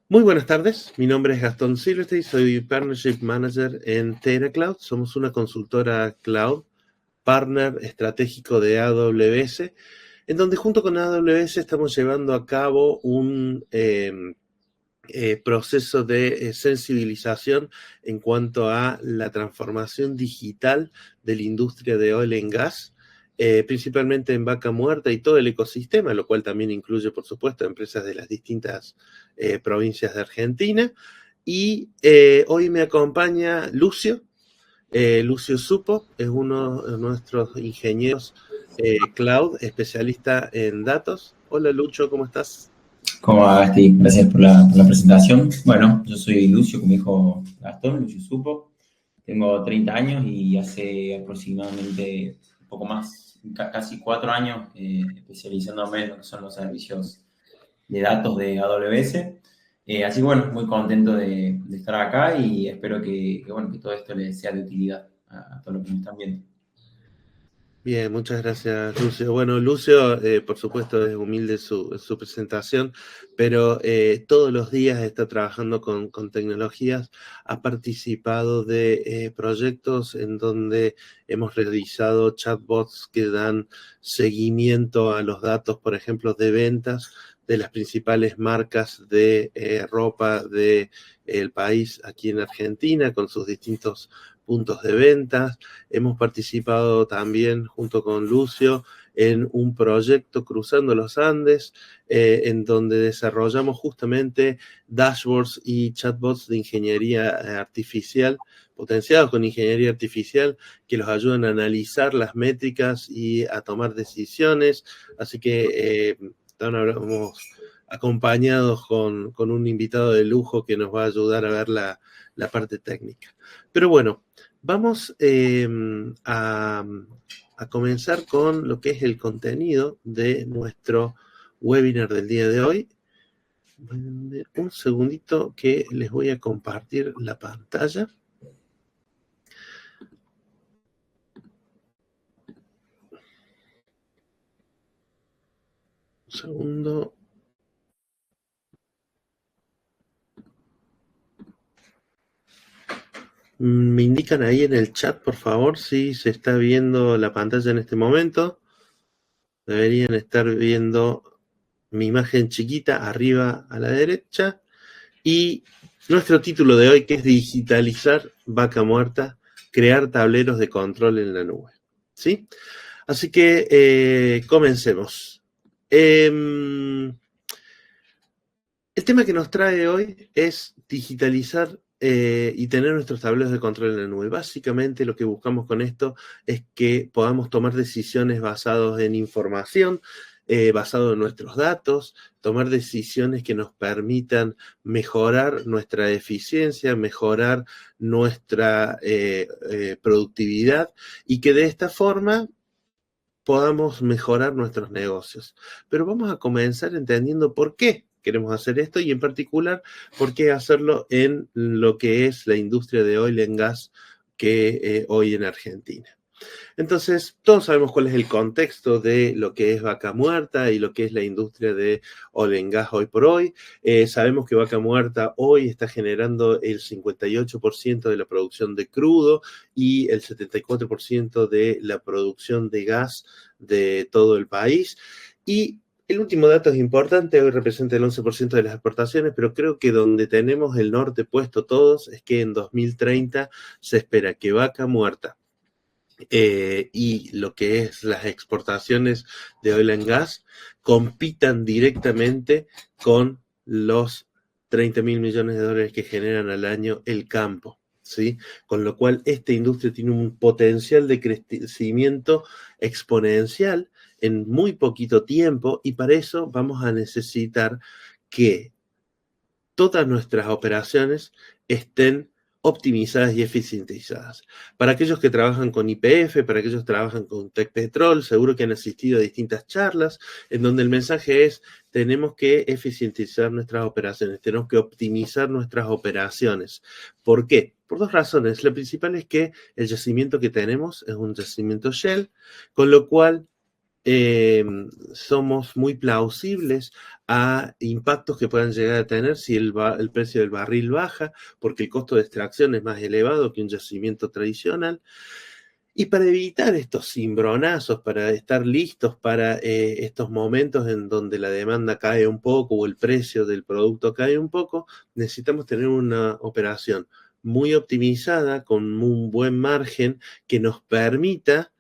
Muy buenas tardes, mi nombre es Gastón Silvestre y soy Partnership Manager en TeraCloud. Somos una consultora cloud, partner estratégico de AWS, en donde junto con AWS estamos llevando a cabo un proceso de sensibilización en cuanto a la transformación digital de la industria de oil and gas, principalmente en Vaca Muerta y todo el ecosistema, lo cual también incluye, por supuesto, empresas de las distintas provincias de Argentina. Y hoy me acompaña Lucio. Lucio Supo es uno de nuestros ingenieros cloud, especialista en datos. Hola Lucho, ¿cómo estás? ¿Cómo va, Gasti? Gracias por la presentación. Bueno, yo soy Lucio, como dijo Gastón, Lucio Supo. Tengo 30 años y hace aproximadamente un poco más, casi 4 años, especializándome en lo que son los servicios de datos de AWS. Así que bueno, muy contento de estar acá y espero bueno, que todo esto les sea de utilidad a todos los que me están viendo. Bien, muchas gracias, Lucio. Bueno, Lucio, por supuesto, es humilde su presentación, pero todos los días está trabajando con tecnologías, ha participado de proyectos en donde hemos realizado chatbots que dan seguimiento a los datos, por ejemplo, de ventas de las principales marcas de ropa del país aquí en Argentina, con sus distintos puntos de ventas. Hemos participado también junto con Lucio en un proyecto Cruzando los Andes, en donde desarrollamos justamente dashboards y chatbots de ingeniería artificial, potenciados con ingeniería artificial, que los ayudan a analizar las métricas y a tomar decisiones. Así que estamos acompañados con un invitado de lujo que nos va a ayudar a ver la parte técnica. Pero bueno, vamos a comenzar con lo que es el contenido de nuestro webinar del día de hoy. Un segundito que les voy a compartir la pantalla. Un segundo. Me indican ahí en el chat, por favor, si se está viendo la pantalla en este momento. Deberían estar viendo mi imagen chiquita arriba a la derecha. Y nuestro título de hoy, que es Digitalizar Vaca Muerta, crear tableros de control en la nube. ¿Sí? Así que comencemos. El tema que nos trae hoy es digitalizar y tener nuestros tableros de control en la nube. Básicamente lo que buscamos con esto es que podamos tomar decisiones basadas en información, basado en nuestros datos, tomar decisiones que nos permitan mejorar nuestra eficiencia, mejorar nuestra productividad y que de esta forma podamos mejorar nuestros negocios. Pero vamos a comenzar entendiendo por qué queremos hacer esto y en particular por qué hacerlo en lo que es la industria de oil and gas que hoy en Argentina. Entonces, todos sabemos cuál es el contexto de lo que es Vaca Muerta y lo que es la industria de oil and gas hoy por hoy. Sabemos que Vaca Muerta hoy está generando el 58% de la producción de crudo y el 74% de la producción de gas de todo el país. Y el último dato es importante, hoy representa el 11% de las exportaciones, pero creo que donde tenemos el norte puesto todos es que en 2030 se espera que Vaca Muerta y lo que es las exportaciones de oil and gas compitan directamente con los 30.000 millones de dólares que generan al año el campo, ¿sí? Con lo cual esta industria tiene un potencial de crecimiento exponencial en muy poquito tiempo y para eso vamos a necesitar que todas nuestras operaciones estén optimizadas y eficientizadas. Para aquellos que trabajan con YPF, para aquellos que trabajan con Tecpetrol, seguro que han asistido a distintas charlas en donde el mensaje es: tenemos que eficientizar nuestras operaciones, tenemos que optimizar nuestras operaciones. ¿Por qué? Por dos razones. La principal es que el yacimiento que tenemos es un yacimiento Shell, con lo cual somos muy plausibles a impactos que puedan llegar a tener si el precio del barril baja, porque el costo de extracción es más elevado que un yacimiento tradicional. Y para evitar estos cimbronazos, para estar listos para estos momentos en donde la demanda cae un poco o el precio del producto cae un poco, necesitamos tener una operación muy optimizada, con un buen margen que nos permita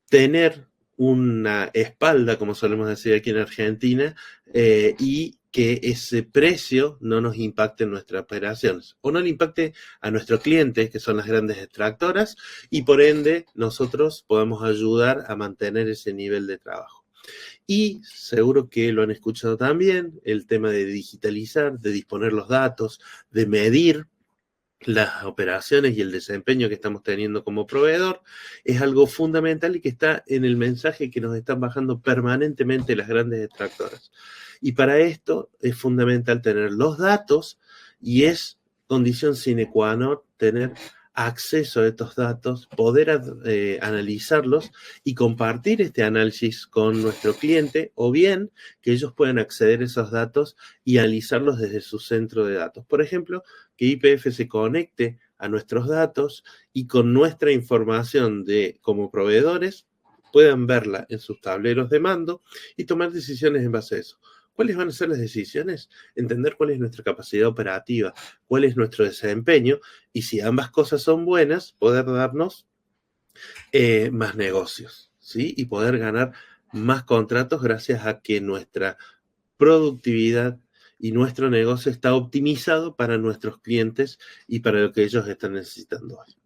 tener una espalda, como solemos decir aquí en Argentina, y que ese precio no nos impacte en nuestras operaciones, o no le impacte a nuestros clientes, que son las grandes extractoras, y por ende nosotros podemos ayudar a mantener ese nivel de trabajo. Y seguro que lo han escuchado también, el tema de digitalizar, de disponer los datos, de medir las operaciones y el desempeño que estamos teniendo como proveedor, es algo fundamental y que está en el mensaje que nos están bajando permanentemente las grandes extractoras. Y para esto es fundamental tener los datos, y es condición sine qua non tener acceso a estos datos, poder analizarlos y compartir este análisis con nuestro cliente, o bien que ellos puedan acceder a esos datos y analizarlos desde su centro de datos. Por ejemplo, que YPF se conecte a nuestros datos y con nuestra información como proveedores puedan verla en sus tableros de mando y tomar decisiones en base a eso. ¿Cuáles van a ser las decisiones? Entender cuál es nuestra capacidad operativa, cuál es nuestro desempeño, y si ambas cosas son buenas, poder darnos más negocios, ¿sí? Y poder ganar más contratos gracias a que nuestra productividad y nuestro negocio está optimizado para nuestros clientes y para lo que ellos están necesitando hoy.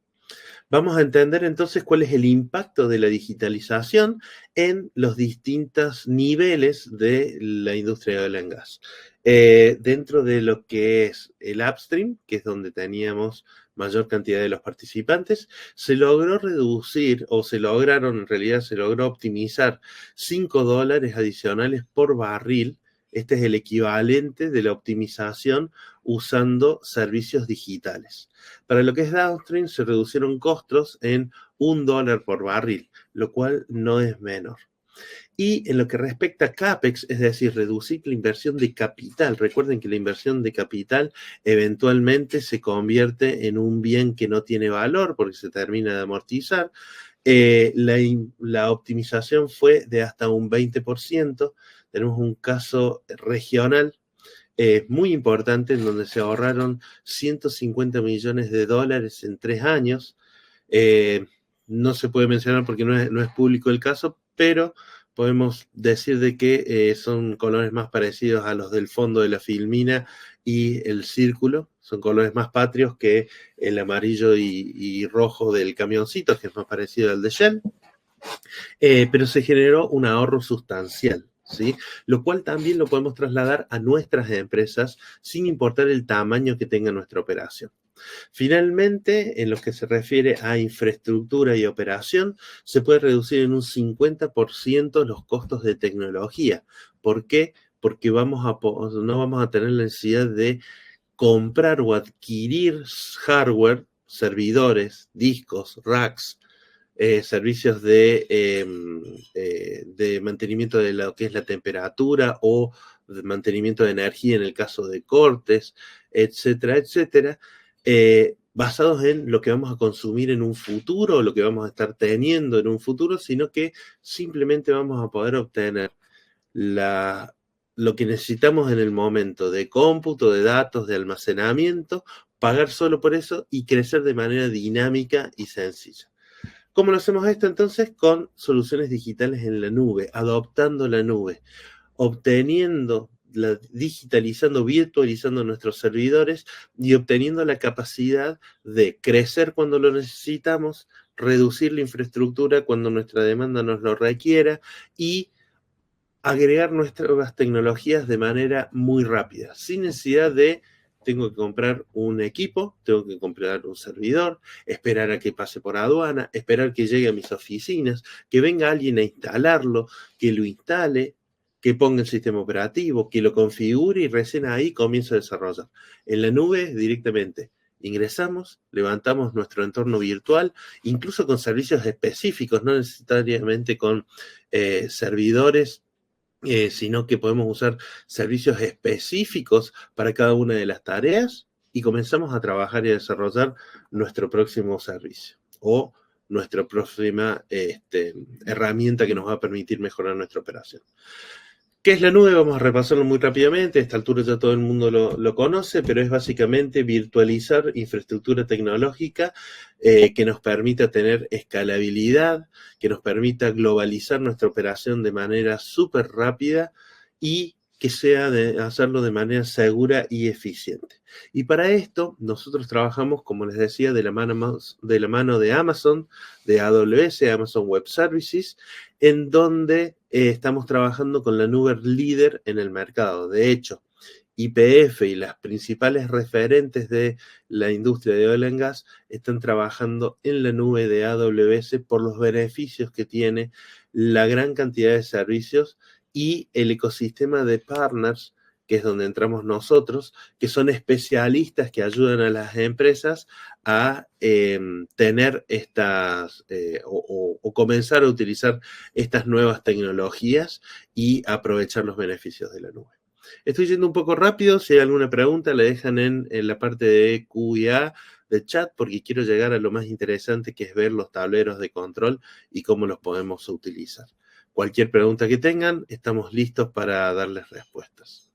Vamos a entender entonces cuál es el impacto de la digitalización en los distintos niveles de la industria del oil and gas. Dentro de lo que es el upstream, que es donde teníamos mayor cantidad de los participantes, se logró reducir, o se logró optimizar $5 adicionales por barril. Este es el equivalente de la optimización usando servicios digitales. Para lo que es downstream, se reducieron costos en $1 por barril, lo cual no es menor. Y en lo que respecta a CAPEX, es decir, reducir la inversión de capital. Recuerden que la inversión de capital eventualmente se convierte en un bien que no tiene valor porque se termina de amortizar. La optimización fue de hasta un 20%. Tenemos un caso regional muy importante en donde se ahorraron $150 millones en 3 años. No se puede mencionar porque no es público el caso, pero podemos decir de que son colores más parecidos a los del fondo de la filmina y el círculo. Son colores más patrios que el amarillo y rojo del camioncito, que es más parecido al de Shell. Pero se generó un ahorro sustancial, ¿sí? Lo cual también lo podemos trasladar a nuestras empresas sin importar el tamaño que tenga nuestra operación. Finalmente, en lo que se refiere a infraestructura y operación, se puede reducir en un 50% los costos de tecnología. ¿Por qué? Porque no vamos a tener la necesidad de comprar o adquirir hardware, servidores, discos, racks, servicios de mantenimiento de lo que es la temperatura o de mantenimiento de energía en el caso de cortes, etcétera, etcétera, basados en lo que vamos a consumir en un futuro, lo que vamos a estar teniendo en un futuro, sino que simplemente vamos a poder obtener lo que necesitamos en el momento de cómputo, de datos, de almacenamiento, pagar solo por eso y crecer de manera dinámica y sencilla. ¿Cómo lo hacemos esto entonces? Con soluciones digitales en la nube, adoptando la nube, digitalizando, virtualizando nuestros servidores y obteniendo la capacidad de crecer cuando lo necesitamos, reducir la infraestructura cuando nuestra demanda nos lo requiera y agregar nuestras tecnologías de manera muy rápida, sin necesidad de tengo que comprar un equipo, tengo que comprar un servidor, esperar a que pase por aduana, esperar que llegue a mis oficinas, que venga alguien a instalarlo, que lo instale, que ponga el sistema operativo, que lo configure y recién ahí comienzo a desarrollar. En la nube directamente Ingresamos, levantamos nuestro entorno virtual, incluso con servicios específicos, no necesariamente con servidores, sino que podemos usar servicios específicos para cada una de las tareas y comenzamos a trabajar y a desarrollar nuestro próximo servicio o nuestra próxima herramienta que nos va a permitir mejorar nuestra operación. ¿Qué es la nube? Vamos a repasarlo muy rápidamente. A esta altura ya todo el mundo lo conoce, pero es básicamente virtualizar infraestructura tecnológica que nos permita tener escalabilidad, que nos permita globalizar nuestra operación de manera súper rápida y que sea hacerlo de manera segura y eficiente. Y para esto nosotros trabajamos, como les decía, de la mano de Amazon, de AWS, Amazon Web Services, en donde estamos trabajando con la nube líder en el mercado. De hecho, YPF y las principales referentes de la industria de oil and gas están trabajando en la nube de AWS por los beneficios que tiene, la gran cantidad de servicios y el ecosistema de partners, que es donde entramos nosotros, que son especialistas que ayudan a las empresas a tener estas o comenzar a utilizar estas nuevas tecnologías y aprovechar los beneficios de la nube. Estoy yendo un poco rápido, si hay alguna pregunta la dejan en la parte de Q&A de chat, porque quiero llegar a lo más interesante, que es ver los tableros de control y cómo los podemos utilizar. Cualquier pregunta que tengan, estamos listos para darles respuestas.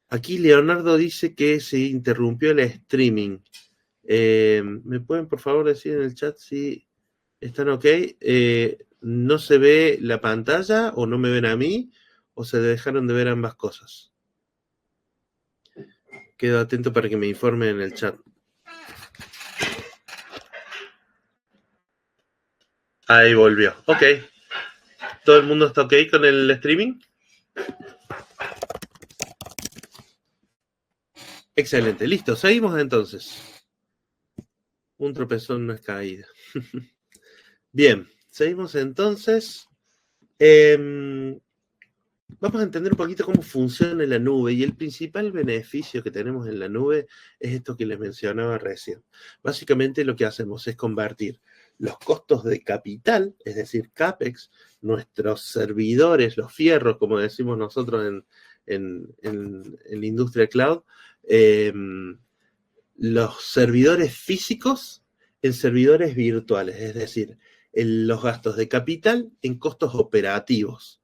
Aquí Leonardo dice que se interrumpió el streaming. ¿Me pueden por favor decir en el chat si están ok? ¿No se ve la pantalla o no me ven a mí o se dejaron de ver ambas cosas? Quedo atento para que me informen en el chat. Ahí volvió. Ok. ¿Todo el mundo está ok con el streaming? Excelente. Listo. Seguimos entonces. Un tropezón no es caída. Bien. Seguimos entonces. Vamos a entender un poquito cómo funciona la nube y el principal beneficio que tenemos en la nube es esto que les mencionaba recién. Básicamente lo que hacemos es convertir los costos de capital, es decir, CAPEX, nuestros servidores, los fierros, como decimos nosotros en la industria cloud, los servidores físicos en servidores virtuales, es decir, los gastos de capital en costos operativos.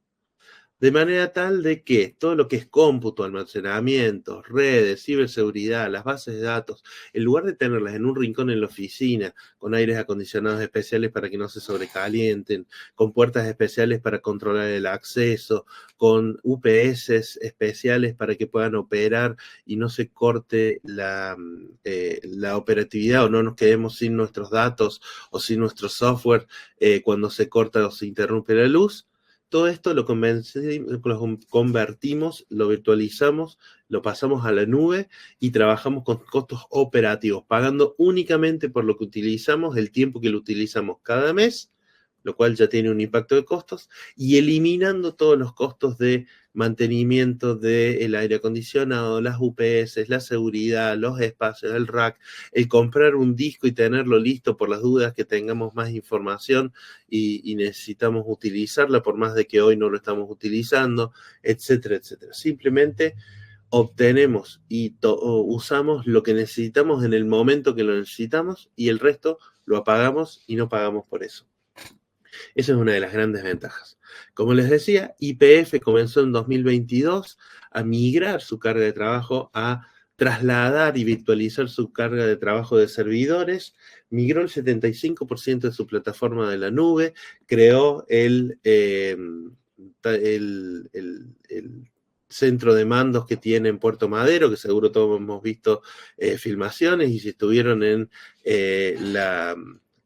De manera tal de que todo lo que es cómputo, almacenamiento, redes, ciberseguridad, las bases de datos, en lugar de tenerlas en un rincón en la oficina, con aires acondicionados especiales para que no se sobrecalienten, con puertas especiales para controlar el acceso, con UPS especiales para que puedan operar y no se corte la operatividad o no nos quedemos sin nuestros datos o sin nuestro software cuando se corta o se interrumpe la luz. Todo esto lo convertimos, lo virtualizamos, lo pasamos a la nube y trabajamos con costos operativos, pagando únicamente por lo que utilizamos, el tiempo que lo utilizamos cada mes, lo cual ya tiene un impacto de costos, y eliminando todos los costos de mantenimiento del aire acondicionado, las UPS, la seguridad, los espacios, el rack, el comprar un disco y tenerlo listo por las dudas que tengamos más información y necesitamos utilizarla por más de que hoy no lo estamos utilizando, etcétera, etcétera. Simplemente obtenemos y usamos lo que necesitamos en el momento que lo necesitamos y el resto lo apagamos y no pagamos por eso. Esa es una de las grandes ventajas. Como les decía, YPF comenzó en 2022 a migrar su carga de trabajo, a trasladar y virtualizar su carga de trabajo de servidores, migró el 75% de su plataforma de la nube, creó el centro de mandos que tiene en Puerto Madero, que seguro todos hemos visto filmaciones, y si estuvieron en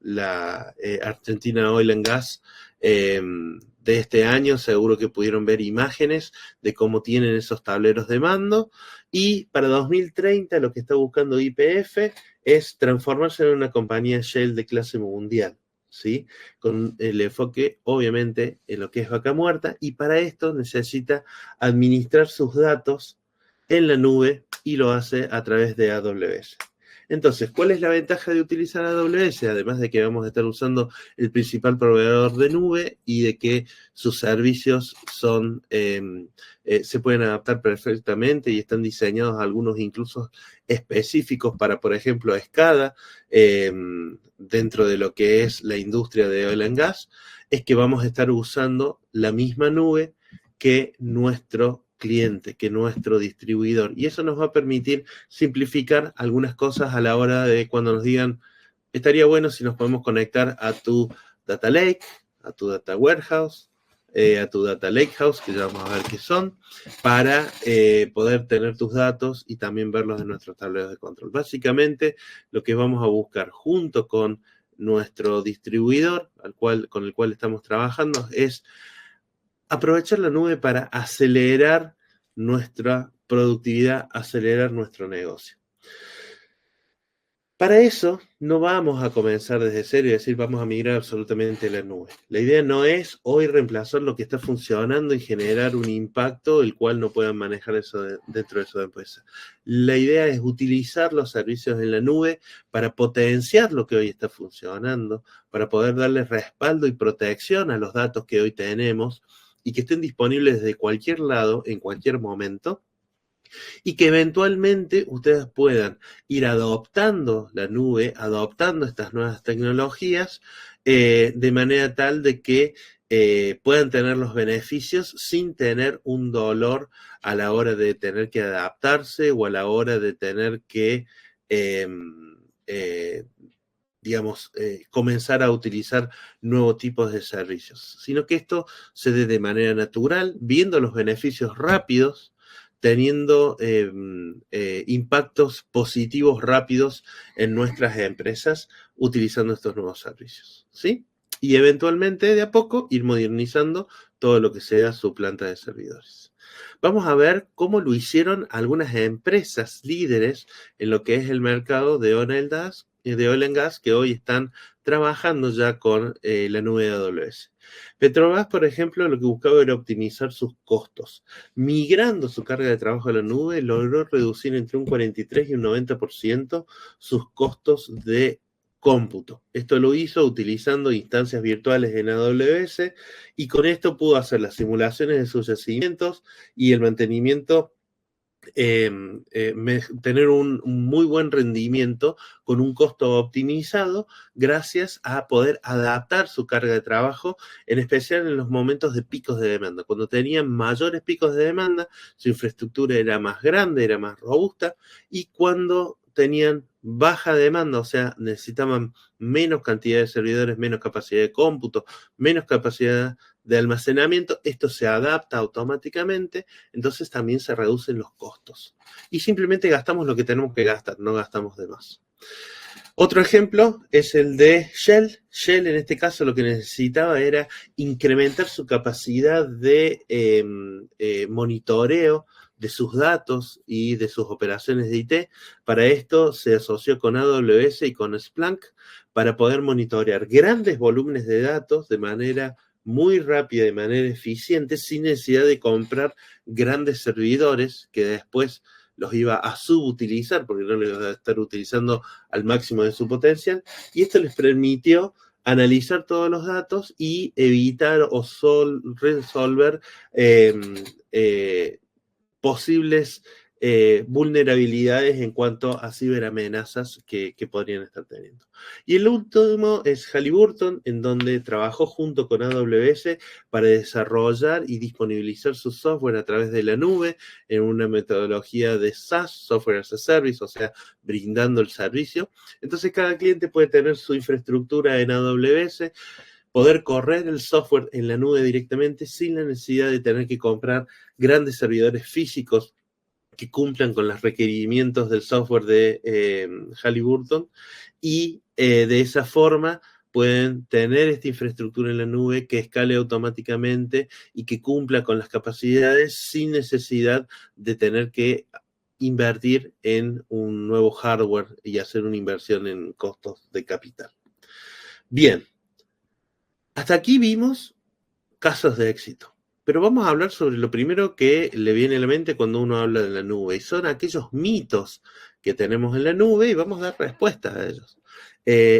la Argentina Oil and Gas de este año, seguro que pudieron ver imágenes de cómo tienen esos tableros de mando. Y para 2030 lo que está buscando YPF es transformarse en una compañía Shell de clase mundial, ¿sí? Con el enfoque, obviamente, en lo que es vaca muerta, y para esto necesita administrar sus datos en la nube y lo hace a través de AWS. Entonces, ¿cuál es la ventaja de utilizar AWS? Además de que vamos a estar usando el principal proveedor de nube y de que sus servicios se pueden adaptar perfectamente y están diseñados algunos incluso específicos para, por ejemplo, SCADA, dentro de lo que es la industria de oil and gas, es que vamos a estar usando la misma nube que nuestro cliente, que nuestro distribuidor. Y eso nos va a permitir simplificar algunas cosas a la hora de cuando nos digan, estaría bueno si nos podemos conectar a tu Data Lake, a tu Data Warehouse, a tu Data Lakehouse, que ya vamos a ver qué son, para poder tener tus datos y también verlos en nuestros tableros de control. Básicamente, lo que vamos a buscar junto con nuestro distribuidor, con el cual estamos trabajando, es aprovechar la nube para acelerar nuestra productividad, acelerar nuestro negocio. Para eso, no vamos a comenzar desde cero y decir vamos a migrar absolutamente a la nube. La idea no es hoy reemplazar lo que está funcionando y generar un impacto el cual no puedan manejar eso dentro de su empresa. La idea es utilizar los servicios en la nube para potenciar lo que hoy está funcionando, para poder darle respaldo y protección a los datos que hoy tenemos y que estén disponibles desde cualquier lado, en cualquier momento, y que eventualmente ustedes puedan ir adoptando la nube, adoptando estas nuevas tecnologías, de manera tal de que puedan tener los beneficios sin tener un dolor a la hora de tener que adaptarse o a la hora de tener que comenzar a utilizar nuevos tipos de servicios, sino que esto se dé de manera natural, viendo los beneficios rápidos, teniendo impactos positivos rápidos en nuestras empresas utilizando estos nuevos servicios, ¿sí? Y eventualmente, de a poco, ir modernizando todo lo que sea su planta de servidores. Vamos a ver cómo lo hicieron algunas empresas líderes en lo que es el mercado de oil and gas que hoy están trabajando ya con la nube de AWS. Petrobras, por ejemplo, lo que buscaba era optimizar sus costos. Migrando su carga de trabajo a la nube, logró reducir entre un 43 y un 90% sus costos de cómputo. Esto lo hizo utilizando instancias virtuales en AWS y con esto pudo hacer las simulaciones de sus yacimientos y el mantenimiento, tener un muy buen rendimiento con un costo optimizado gracias a poder adaptar su carga de trabajo, en especial en los momentos de picos de demanda. Cuando tenían mayores picos de demanda, su infraestructura era más grande, era más robusta, y cuando tenían baja demanda, o sea, necesitaban menos cantidad de servidores, menos capacidad de cómputo, menos capacidad de almacenamiento, esto se adapta automáticamente, entonces también se reducen los costos. Y simplemente gastamos lo que tenemos que gastar, no gastamos de más. Otro ejemplo es el de Shell. Shell en este caso lo que necesitaba era incrementar su capacidad de monitoreo de sus datos y de sus operaciones de IT. Para esto se asoció con AWS y con Splunk para poder monitorear grandes volúmenes de datos de manera muy rápida, de manera eficiente, sin necesidad de comprar grandes servidores que después los iba a subutilizar porque no los iba a estar utilizando al máximo de su potencial. Y esto les permitió analizar todos los datos y evitar o resolver posibles vulnerabilidades en cuanto a ciberamenazas que podrían estar teniendo. Y el último es Halliburton, en donde trabajó junto con AWS para desarrollar y disponibilizar su software a través de la nube en una metodología de SaaS, Software as a Service, o sea, brindando el servicio. Entonces, cada cliente puede tener su infraestructura en AWS, poder correr el software en la nube directamente sin la necesidad de tener que comprar grandes servidores físicos que cumplan con los requerimientos del software de Halliburton, y de esa forma pueden tener esta infraestructura en la nube que escale automáticamente y que cumpla con las capacidades sin necesidad de tener que invertir en un nuevo hardware y hacer una inversión en costos de capital. Bien, hasta aquí vimos casos de éxito. Pero vamos a hablar sobre lo primero que le viene a la mente cuando uno habla de la nube, y son aquellos mitos que tenemos en la nube y vamos a dar respuestas a ellos.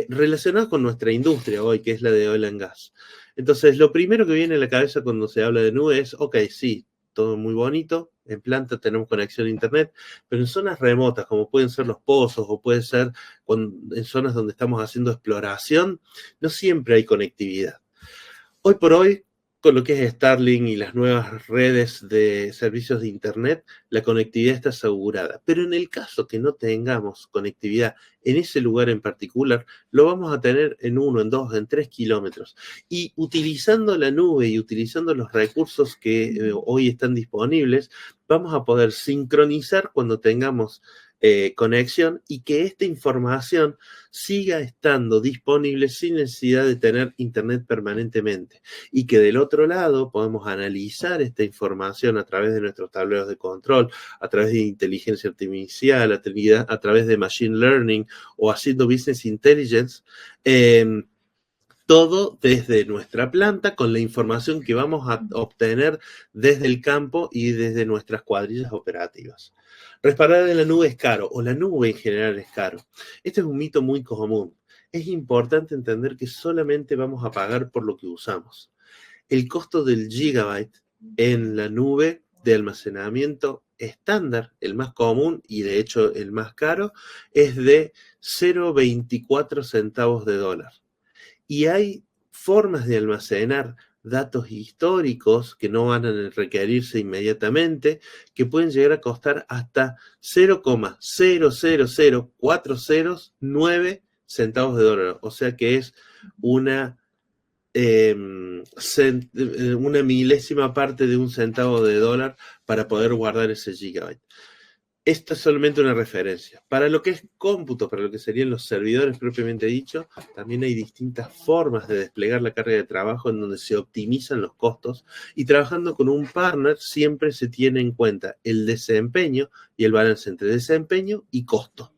Relacionados con nuestra industria hoy, que es la de oil and gas. Entonces, lo primero que viene a la cabeza cuando se habla de nube es, ok, sí, todo muy bonito, en planta tenemos conexión a internet, pero en zonas remotas, como pueden ser los pozos o puede ser en zonas donde estamos haciendo exploración, no siempre hay conectividad. Hoy por hoy, con lo que es Starlink y las nuevas redes de servicios de internet, la conectividad está asegurada. Pero en el caso que no tengamos conectividad en ese lugar en particular, lo vamos a tener en 1, en 2, en 3 kilómetros. Y utilizando la nube y utilizando los recursos que hoy están disponibles, vamos a poder sincronizar cuando tengamos conexión y que esta información siga estando disponible sin necesidad de tener internet permanentemente y que del otro lado podemos analizar esta información a través de nuestros tableros de control, a través de inteligencia artificial, a través de machine learning o haciendo business intelligence, todo desde nuestra planta con la información que vamos a obtener desde el campo y desde nuestras cuadrillas operativas. Respaldar en la nube es caro, o la nube en general es caro. Este es un mito muy común. Es importante entender que solamente vamos a pagar por lo que usamos. El costo del gigabyte en la nube de almacenamiento estándar, el más común y de hecho el más caro, es de 0,24 centavos de dólar. Y hay formas de almacenar datos históricos que no van a requerirse inmediatamente, que pueden llegar a costar hasta 0,000409 centavos de dólar. O sea que es una milésima parte de un centavo de dólar para poder guardar ese gigabyte. Esto es solamente una referencia. Para lo que es cómputo, para lo que serían los servidores propiamente dicho, también hay distintas formas de desplegar la carga de trabajo en donde se optimizan los costos y trabajando con un partner siempre se tiene en cuenta el desempeño y el balance entre desempeño y costo.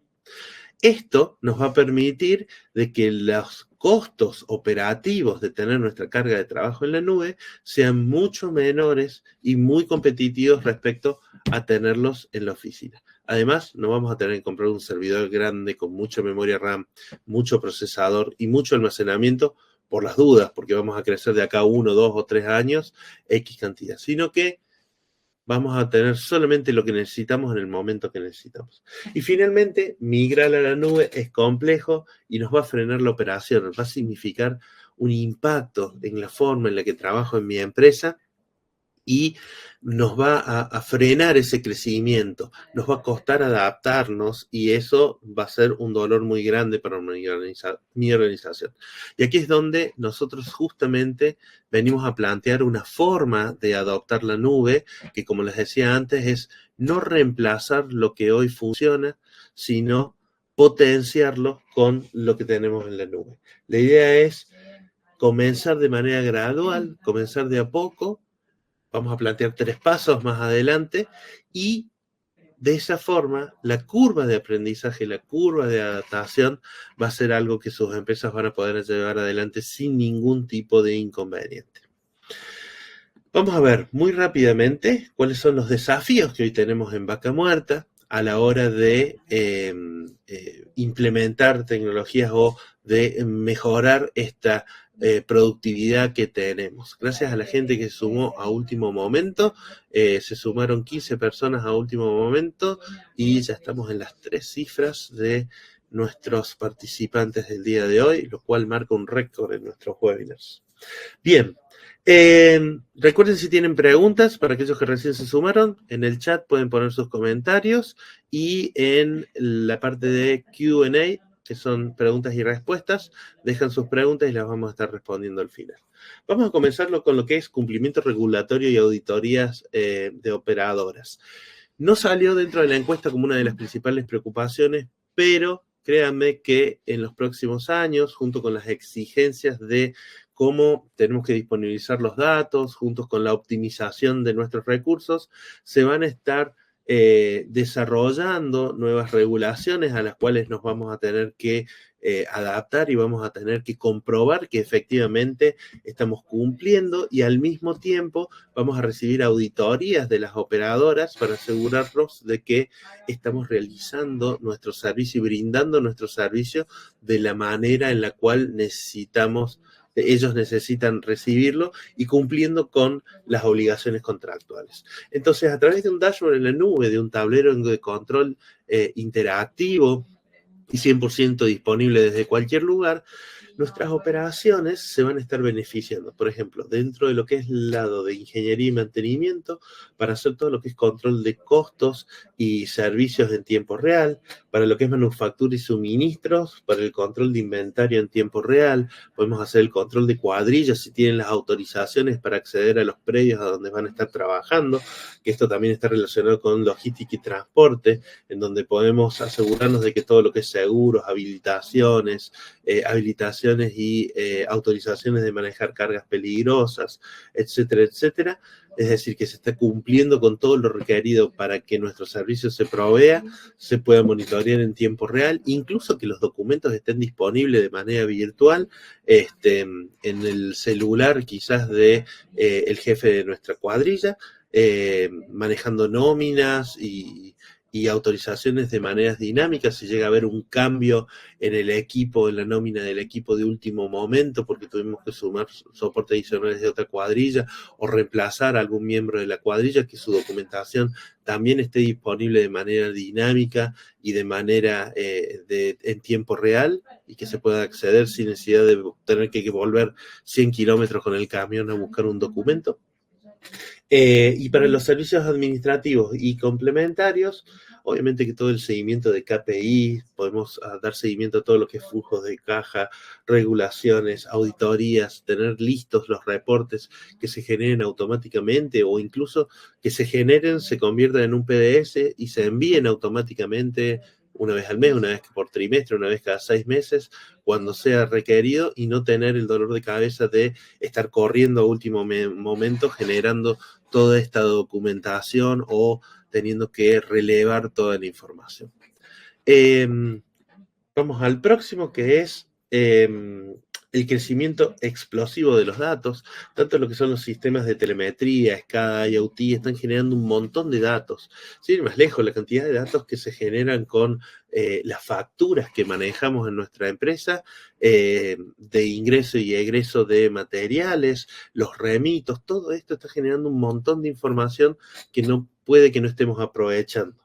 Esto nos va a permitir de que los costos operativos de tener nuestra carga de trabajo en la nube sean mucho menores y muy competitivos respecto a tenerlos en la oficina. Además, no vamos a tener que comprar un servidor grande con mucha memoria RAM, mucho procesador y mucho almacenamiento por las dudas, porque vamos a crecer de acá 1, 2 o 3 años X cantidad, sino que vamos a tener solamente lo que necesitamos en el momento que necesitamos. Y finalmente, migrar a la nube es complejo y nos va a frenar la operación, nos va a significar un impacto en la forma en la que trabajo en mi empresa y nos va a frenar ese crecimiento, nos va a costar adaptarnos y eso va a ser un dolor muy grande para mi organización. Y aquí es donde nosotros justamente venimos a plantear una forma de adoptar la nube que, como les decía antes, es no reemplazar lo que hoy funciona, sino potenciarlo con lo que tenemos en la nube. La idea es comenzar de manera gradual, comenzar de a poco. Vamos a plantear 3 pasos más adelante y de esa forma la curva de aprendizaje, la curva de adaptación va a ser algo que sus empresas van a poder llevar adelante sin ningún tipo de inconveniente. Vamos a ver muy rápidamente cuáles son los desafíos que hoy tenemos en Vaca Muerta a la hora de implementar tecnologías o de mejorar esta productividad que tenemos. Gracias a la gente que se sumó a último momento, se sumaron 15 personas a último momento y ya estamos en las 3 cifras de nuestros participantes del día de hoy, lo cual marca un récord en nuestros webinars. Bien. Recuerden si tienen preguntas para aquellos que recién se sumaron, en el chat pueden poner sus comentarios y en la parte de Q&A, que son preguntas y respuestas, dejan sus preguntas y las vamos a estar respondiendo al final. Vamos a comenzarlo con lo que es cumplimiento regulatorio y auditorías de operadoras. No salió dentro de la encuesta como una de las principales preocupaciones, pero créanme que en los próximos años, junto con las exigencias de cómo tenemos que disponibilizar los datos, juntos con la optimización de nuestros recursos, se van a estar desarrollando nuevas regulaciones a las cuales nos vamos a tener que adaptar y vamos a tener que comprobar que efectivamente estamos cumpliendo, y al mismo tiempo vamos a recibir auditorías de las operadoras para asegurarnos de que estamos realizando nuestro servicio y brindando nuestro servicio de la manera en la cual ellos necesitan recibirlo, y cumpliendo con las obligaciones contractuales. Entonces, a través de un dashboard en la nube, de un tablero de control interactivo y 100% disponible desde cualquier lugar, nuestras operaciones se van a estar beneficiando. Por ejemplo, dentro de lo que es el lado de ingeniería y mantenimiento, para hacer todo lo que es control de costos y servicios en tiempo real, para lo que es manufactura y suministros, para el control de inventario en tiempo real, podemos hacer el control de cuadrillas si tienen las autorizaciones para acceder a los predios a donde van a estar trabajando, que esto también está relacionado con logística y transporte, en donde podemos asegurarnos de que todo lo que es seguros, habilitaciones y autorizaciones de manejar cargas peligrosas, etcétera, etcétera. Es decir, que se está cumpliendo con todo lo requerido para que nuestro servicio se provea, se pueda monitorear en tiempo real, incluso que los documentos estén disponibles de manera virtual, en el celular quizás de el jefe de nuestra cuadrilla, manejando nóminas y autorizaciones de maneras dinámicas. Si llega a haber un cambio en el equipo, en la nómina del equipo de último momento, porque tuvimos que sumar soporte adicionales de otra cuadrilla o reemplazar a algún miembro de la cuadrilla, que su documentación también esté disponible de manera dinámica y de manera en tiempo real, y que se pueda acceder sin necesidad de tener que volver 100 kilómetros con el camión a buscar un documento. Y para los servicios administrativos y complementarios, obviamente que todo el seguimiento de KPI, podemos dar seguimiento a todo lo que es flujos de caja, regulaciones, auditorías, tener listos los reportes que se generen automáticamente, o incluso que se generen, se conviertan en un PDF y se envíen automáticamente una vez al mes, una vez por trimestre, una vez cada 6 meses, cuando sea requerido, y no tener el dolor de cabeza de estar corriendo a último momento generando toda esta documentación o teniendo que relevar toda la información. Vamos al próximo, que es el crecimiento explosivo de los datos. Tanto lo que son los sistemas de telemetría, SCADA, IoT, están generando un montón de datos. Sin ir más lejos, la cantidad de datos que se generan con las facturas que manejamos en nuestra empresa, de ingreso y egreso de materiales, los remitos, todo esto está generando un montón de información que no puede que no estemos aprovechando.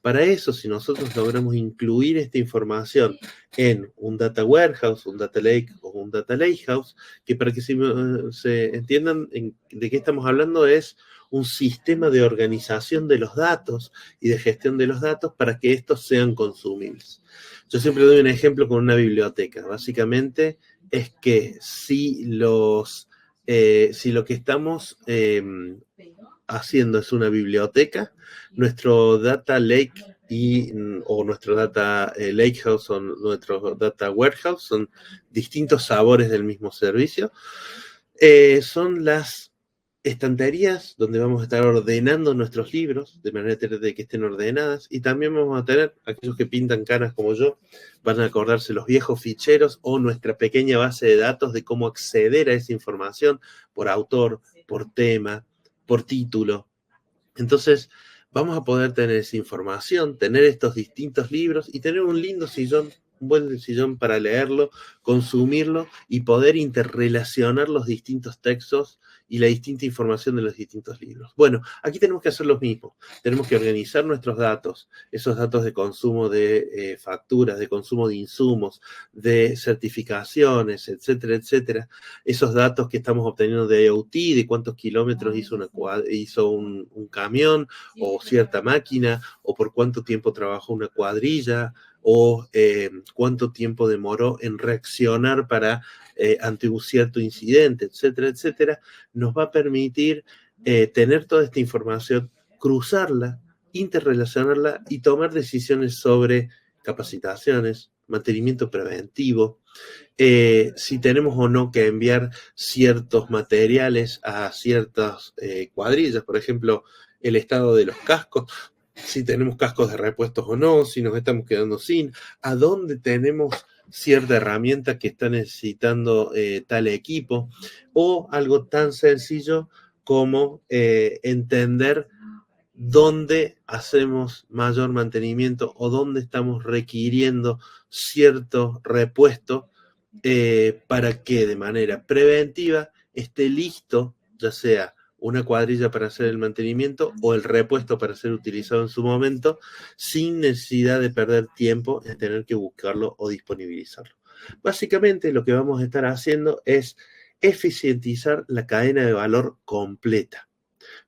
Para eso, si nosotros logramos incluir esta información en un data warehouse, un data lake o un data lakehouse, que para que se entiendan de qué estamos hablando, es un sistema de organización de los datos y de gestión de los datos para que estos sean consumibles. Yo siempre doy un ejemplo con una biblioteca. Básicamente es que si lo que estamos haciendo es una biblioteca, nuestro data lake o nuestro data lakehouse o nuestro data warehouse son distintos sabores del mismo servicio. Son las estanterías donde vamos a estar ordenando nuestros libros de manera de que estén ordenadas, y también vamos a tener, aquellos que pintan caras como yo, van a acordarse los viejos ficheros o nuestra pequeña base de datos de cómo acceder a esa información por autor, por tema, por título. Entonces, vamos a poder tener esa información, tener estos distintos libros y tener un lindo sillón, un buen sillón para leerlo, consumirlo y poder interrelacionar los distintos textos y la distinta información de los distintos libros. Bueno, aquí tenemos que hacer lo mismo. Tenemos que organizar nuestros datos, esos datos de consumo de facturas, de consumo de insumos, de certificaciones, etcétera, etcétera. Esos datos que estamos obteniendo de IoT, de cuántos kilómetros hizo un camión o cierta máquina, o por cuánto tiempo trabajó una cuadrilla, o cuánto tiempo demoró en reaccionar ante un cierto incidente, etcétera, etcétera, nos va a permitir tener toda esta información, cruzarla, interrelacionarla y tomar decisiones sobre capacitaciones, mantenimiento preventivo, si tenemos o no que enviar ciertos materiales a ciertas cuadrillas, por ejemplo, el estado de los cascos. si tenemos cascos de repuestos o no, si nos estamos quedando sin, a dónde tenemos cierta herramienta que está necesitando tal equipo, o algo tan sencillo como entender dónde hacemos mayor mantenimiento o dónde estamos requiriendo cierto repuesto para que de manera preventiva esté listo, ya sea una cuadrilla para hacer el mantenimiento o el repuesto para ser utilizado en su momento, sin necesidad de perder tiempo en tener que buscarlo o disponibilizarlo. Básicamente lo que vamos a estar haciendo es eficientizar la cadena de valor completa.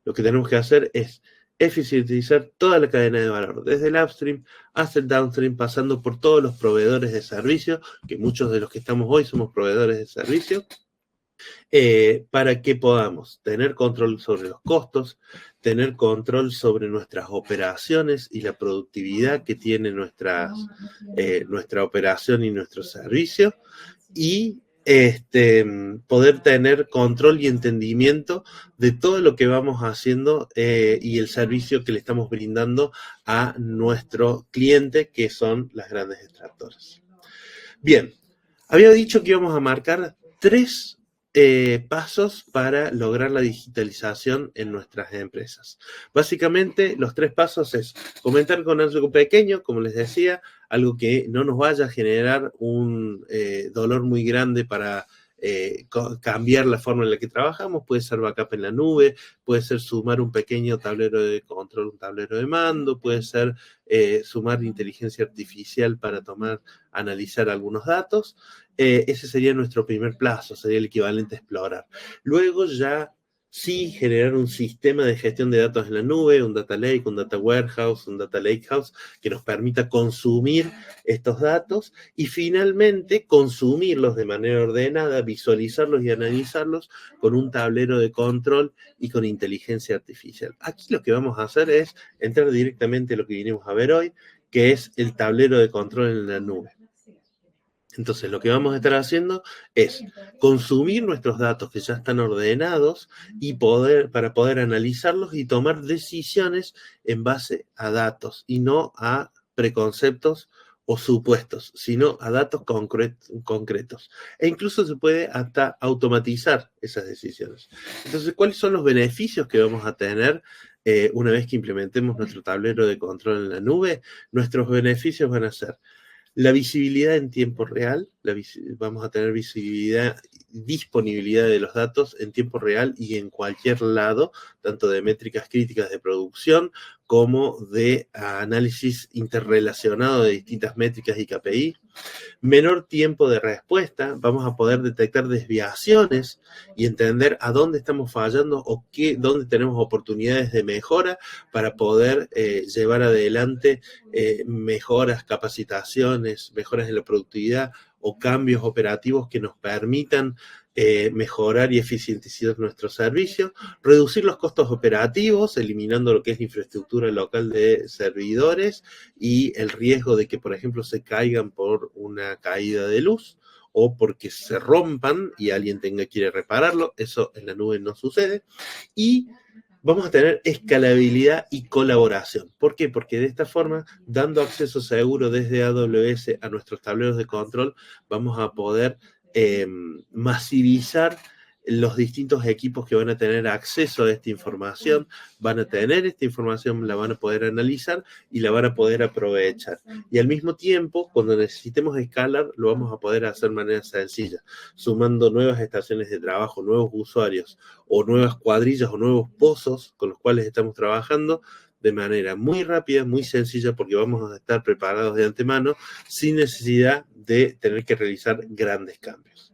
Lo que tenemos que hacer es eficientizar toda la cadena de valor, desde el upstream hasta el downstream, pasando por todos los proveedores de servicio, que muchos de los que estamos hoy somos proveedores de servicio, para que podamos tener control sobre los costos, tener control sobre nuestras operaciones y la productividad que tiene nuestra operación y nuestro servicio, y poder tener control y entendimiento de todo lo que vamos haciendo y el servicio que le estamos brindando a nuestro cliente, que son las grandes extractoras. Bien, había dicho que íbamos a marcar 3 pasos para lograr la digitalización en nuestras empresas. Básicamente, los 3 pasos es comenzar con algo pequeño, como les decía, algo que no nos vaya a generar un dolor muy grande para cambiar la forma en la que trabajamos. Puede ser backup en la nube, puede ser sumar un pequeño tablero de control, un tablero de mando, puede ser sumar inteligencia artificial para analizar algunos datos. Ese sería nuestro primer plazo, sería el equivalente a explorar. Luego ya sí generar un sistema de gestión de datos en la nube, un data lake, un data warehouse, un data lakehouse, que nos permita consumir estos datos y finalmente consumirlos de manera ordenada, visualizarlos y analizarlos con un tablero de control y con inteligencia artificial. Aquí lo que vamos a hacer es entrar directamente a lo que vinimos a ver hoy, que es el tablero de control en la nube. Entonces, lo que vamos a estar haciendo es consumir nuestros datos que ya están ordenados y para poder analizarlos y tomar decisiones en base a datos y no a preconceptos o supuestos, sino a datos concretos. E incluso se puede hasta automatizar esas decisiones. Entonces, ¿cuáles son los beneficios que vamos a tener una vez que implementemos nuestro tablero de control en la nube? Nuestros beneficios van a ser la visibilidad en tiempo real, vamos a tener visibilidad, disponibilidad de los datos en tiempo real y en cualquier lado, tanto de métricas críticas de producción como de análisis interrelacionado de distintas métricas y KPI. Menor tiempo de respuesta, vamos a poder detectar desviaciones y entender a dónde estamos fallando o dónde tenemos oportunidades de mejora para poder llevar adelante mejoras, capacitaciones, mejoras en la productividad o cambios operativos que nos permitan mejorar y eficientizar nuestro servicio, reducir los costos operativos, eliminando lo que es la infraestructura local de servidores y el riesgo de que, por ejemplo, se caigan por una caída de luz o porque se rompan y alguien tenga que ir a repararlo. Eso en la nube no sucede. Y vamos a tener escalabilidad y colaboración. ¿Por qué? Porque de esta forma, dando acceso seguro desde AWS a nuestros tableros de control, vamos a poder masivizar los distintos equipos que van a tener acceso a esta información, van a tener esta información, la van a poder analizar y la van a poder aprovechar. Y al mismo tiempo, cuando necesitemos escalar, lo vamos a poder hacer de manera sencilla, sumando nuevas estaciones de trabajo, nuevos usuarios o nuevas cuadrillas o nuevos pozos con los cuales estamos trabajando de manera muy rápida, muy sencilla, porque vamos a estar preparados de antemano sin necesidad de tener que realizar grandes cambios.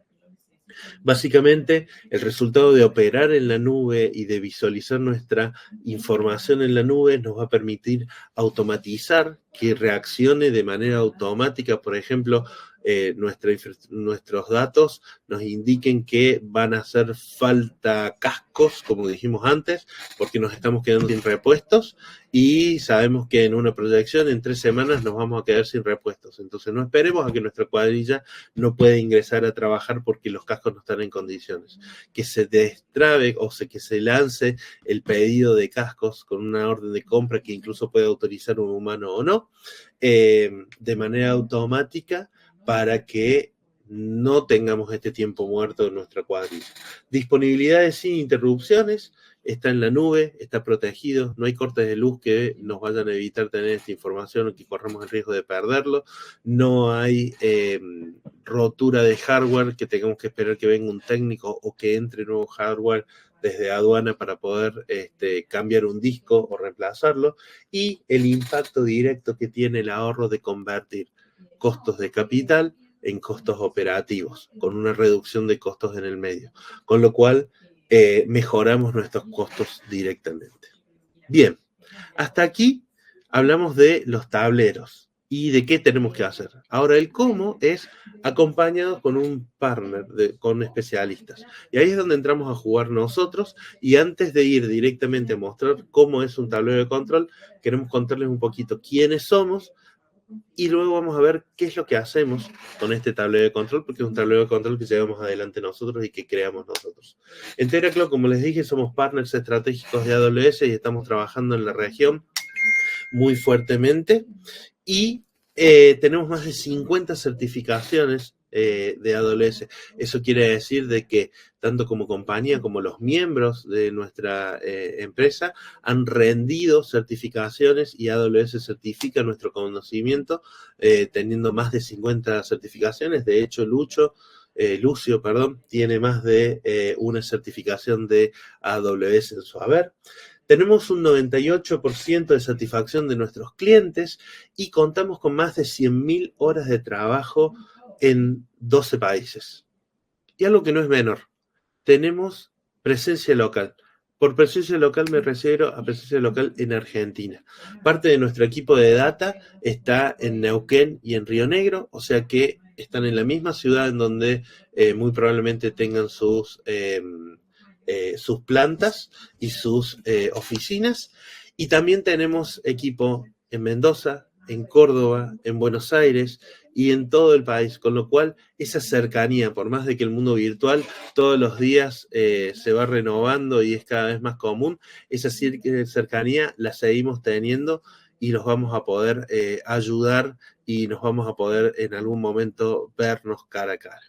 Básicamente, el resultado de operar en la nube y de visualizar nuestra información en la nube nos va a permitir automatizar que reaccione de manera automática, por ejemplo, nuestros datos nos indiquen que van a hacer falta cascos, como dijimos antes, porque nos estamos quedando sin repuestos y sabemos que en una proyección en 3 semanas nos vamos a quedar sin repuestos. Entonces no esperemos a que nuestra cuadrilla no pueda ingresar a trabajar porque los cascos no están en condiciones. Que se destrabe o que se lance el pedido de cascos con una orden de compra que incluso puede autorizar un humano o no, de manera automática para que no tengamos este tiempo muerto en nuestra cuadrilla. Disponibilidades sin interrupciones, está en la nube, está protegido, no hay cortes de luz que nos vayan a evitar tener esta información o que corramos el riesgo de perderlo, no hay rotura de hardware que tengamos que esperar que venga un técnico o que entre nuevo hardware desde aduana para poder cambiar un disco o reemplazarlo, y el impacto directo que tiene el ahorro de convertir costos de capital en costos operativos, con una reducción de costos en el medio, con lo cual mejoramos nuestros costos directamente. Bien, hasta aquí hablamos de los tableros y de qué tenemos que hacer. Ahora el cómo es acompañado con un partner, con especialistas. Y ahí es donde entramos a jugar nosotros, y antes de ir directamente a mostrar cómo es un tablero de control, queremos contarles un poquito quiénes somos, y luego vamos a ver qué es lo que hacemos con este tablero de control, porque es un tablero de control que llevamos adelante nosotros y que creamos nosotros. En TeraCloud, como les dije, somos partners estratégicos de AWS y estamos trabajando en la región muy fuertemente, y tenemos más de 50 certificaciones de AWS. Eso quiere decir de que tanto como compañía como los miembros de nuestra empresa han rendido certificaciones, y AWS certifica nuestro conocimiento teniendo más de 50 certificaciones. De hecho, Lucio, tiene más de una certificación de AWS en su haber. Tenemos un 98% de satisfacción de nuestros clientes y contamos con más de 100.000 horas de trabajo en 12 países. Y algo que no es menor, tenemos presencia local. Por presencia local me refiero a presencia local en Argentina. Parte de nuestro equipo de data está en Neuquén y en Río Negro, o sea que están en la misma ciudad en donde muy probablemente tengan sus plantas y sus oficinas. Y también tenemos equipo en Mendoza, en Córdoba, en Buenos Aires y en todo el país, con lo cual esa cercanía, por más de que el mundo virtual todos los días se va renovando y es cada vez más común, esa cercanía la seguimos teniendo y los vamos a poder ayudar, y nos vamos a poder en algún momento vernos cara a cara.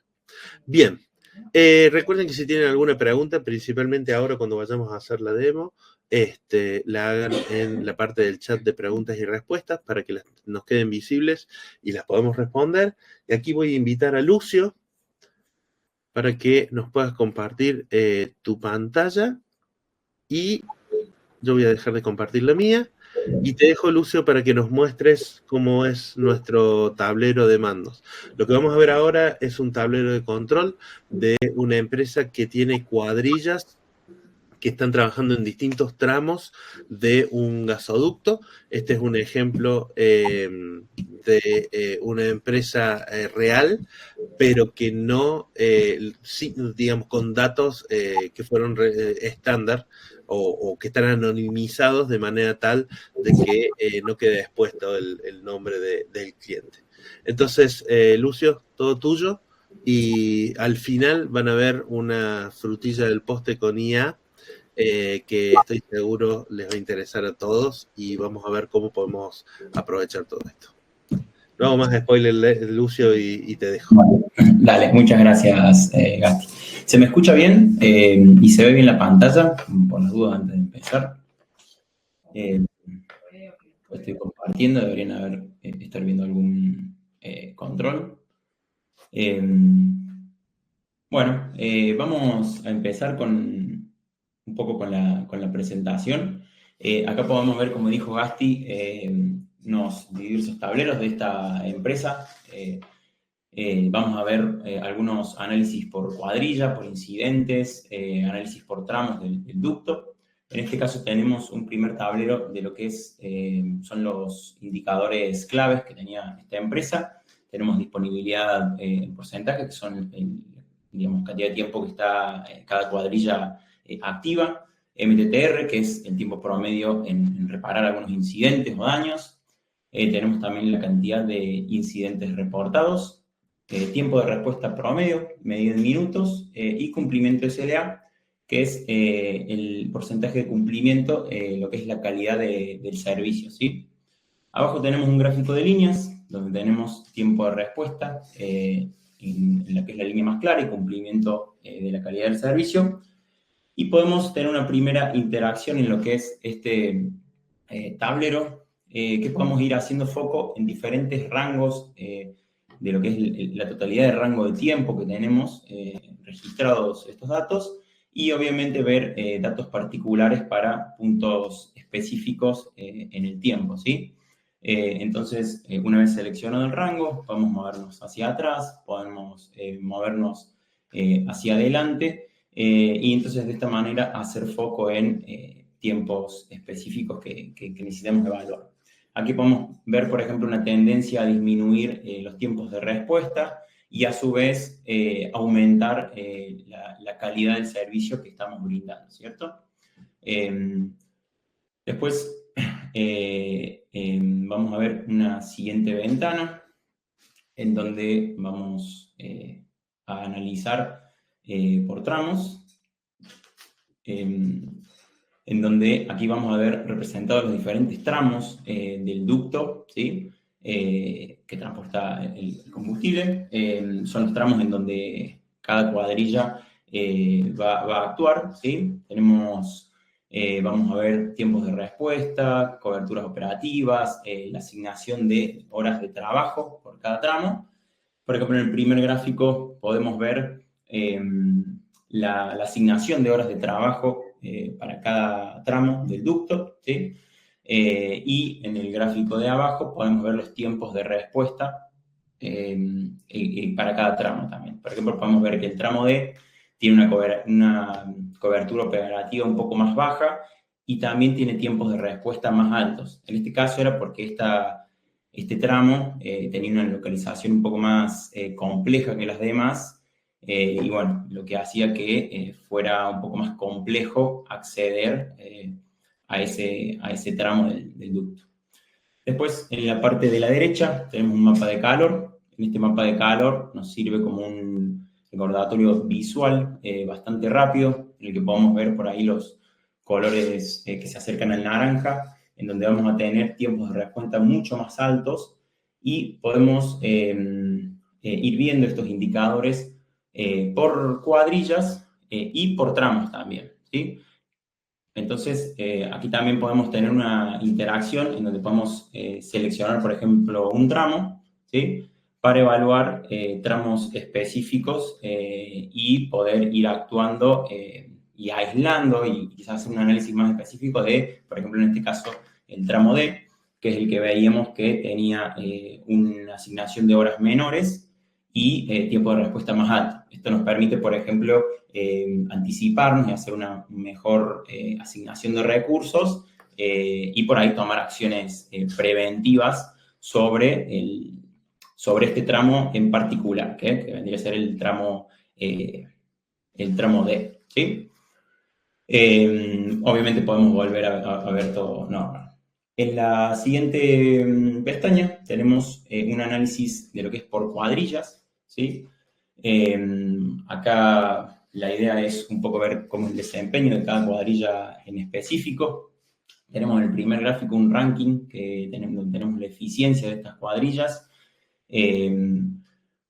Bien, recuerden que si tienen alguna pregunta, principalmente ahora cuando vayamos a hacer la demo, la hagan en la parte del chat de preguntas y respuestas para que nos queden visibles y las podamos responder. Y aquí voy a invitar a Lucio para que nos puedas compartir tu pantalla, y yo voy a dejar de compartir la mía. Y te dejo, Lucio, para que nos muestres cómo es nuestro tablero de mandos. Lo que vamos a ver ahora es un tablero de control de una empresa que tiene cuadrillas que están trabajando en distintos tramos de un gasoducto. Este es un ejemplo de una empresa real, pero que no, digamos, con datos que fueron estándar o que están anonimizados de manera tal de que no quede expuesto el nombre del cliente. Entonces, Lucio, todo tuyo, y al final van a ver una frutilla del postre con IA que estoy seguro les va a interesar a todos, y vamos a ver cómo podemos aprovechar todo esto. No hago más spoiler, Lucio, y te dejo. Dale, muchas gracias, Gasti. ¿Se me escucha bien y se ve bien la pantalla? Por las dudas, antes de empezar. Estoy compartiendo, deberían estar viendo algún control. Bueno, vamos a empezar un poco con la presentación. Acá podemos ver, como dijo Gasti, unos diversos tableros de esta empresa. Vamos a ver algunos análisis por cuadrilla, por incidentes, análisis por tramos del ducto. En este caso tenemos un primer tablero de lo que son los indicadores claves que tenía esta empresa. tenemos disponibilidad en porcentaje, que son, digamos, cantidad de tiempo que está cada cuadrilla activa. MTTR, que es el tiempo promedio en reparar algunos incidentes o daños. Tenemos también la cantidad de incidentes reportados, tiempo de respuesta promedio, medido en minutos, y cumplimiento SLA, que es el porcentaje de cumplimiento, lo que es la calidad del servicio, ¿sí? Abajo tenemos un gráfico de líneas, donde tenemos tiempo de respuesta, en la que es la línea más clara, y cumplimiento de la calidad del servicio. Y podemos tener una primera interacción en lo que es este tablero, que podemos ir haciendo foco en diferentes rangos de lo que es la totalidad de rango de tiempo que tenemos registrados estos datos, y obviamente ver datos particulares para puntos específicos en el tiempo, ¿sí? Entonces, una vez seleccionado el rango, podemos movernos hacia atrás, podemos movernos hacia adelante, y entonces de esta manera hacer foco en tiempos específicos que necesitamos evaluar. Aquí podemos ver, por ejemplo, una tendencia a disminuir los tiempos de respuesta y a su vez aumentar la calidad del servicio que estamos brindando, ¿cierto? Después vamos a ver una siguiente ventana en donde vamos a analizar por tramos, en donde aquí vamos a ver representados los diferentes tramos del ducto, ¿sí? Que transporta el combustible. Son los tramos en donde cada cuadrilla va a actuar, ¿sí? Vamos a ver tiempos de respuesta, coberturas operativas, la asignación de horas de trabajo por cada tramo. Por ejemplo, en el primer gráfico podemos ver la asignación de horas de trabajo para cada tramo del ducto, ¿sí? Y en el gráfico de abajo podemos ver los tiempos de respuesta para cada tramo también. Por ejemplo, podemos ver que el tramo D tiene una cobertura operativa un poco más baja y también tiene tiempos de respuesta más altos. En este caso era porque este tramo tenía una localización un poco más compleja que las demás, y bueno, lo que hacía que fuera un poco más complejo acceder a ese tramo del ducto. Después, en la parte de la derecha, tenemos un mapa de calor. En este mapa de calor nos sirve como un recordatorio visual bastante rápido, en el que podemos ver por ahí los colores que se acercan al naranja, en donde vamos a tener tiempos de respuesta mucho más altos, y podemos ir viendo estos indicadores por cuadrillas y por tramos también, ¿sí? Entonces, aquí también podemos tener una interacción en donde podemos seleccionar, por ejemplo, un tramo, ¿sí? Para evaluar tramos específicos y poder ir actuando y aislando y quizás hacer un análisis más específico de, por ejemplo, en este caso, el tramo D, que es el que veíamos que tenía una asignación de horas menores y tiempo de respuesta más alto. Esto nos permite, por ejemplo, anticiparnos y hacer una mejor asignación de recursos y por ahí tomar acciones preventivas sobre este tramo en particular, que vendría a ser el tramo D, ¿sí? Obviamente podemos volver a ver todo normal. En la siguiente pestaña tenemos un análisis de lo que es por cuadrillas, ¿sí? Acá la idea es un poco ver cómo es el desempeño de cada cuadrilla en específico. Tenemos en el primer gráfico un ranking donde tenemos la eficiencia de estas cuadrillas.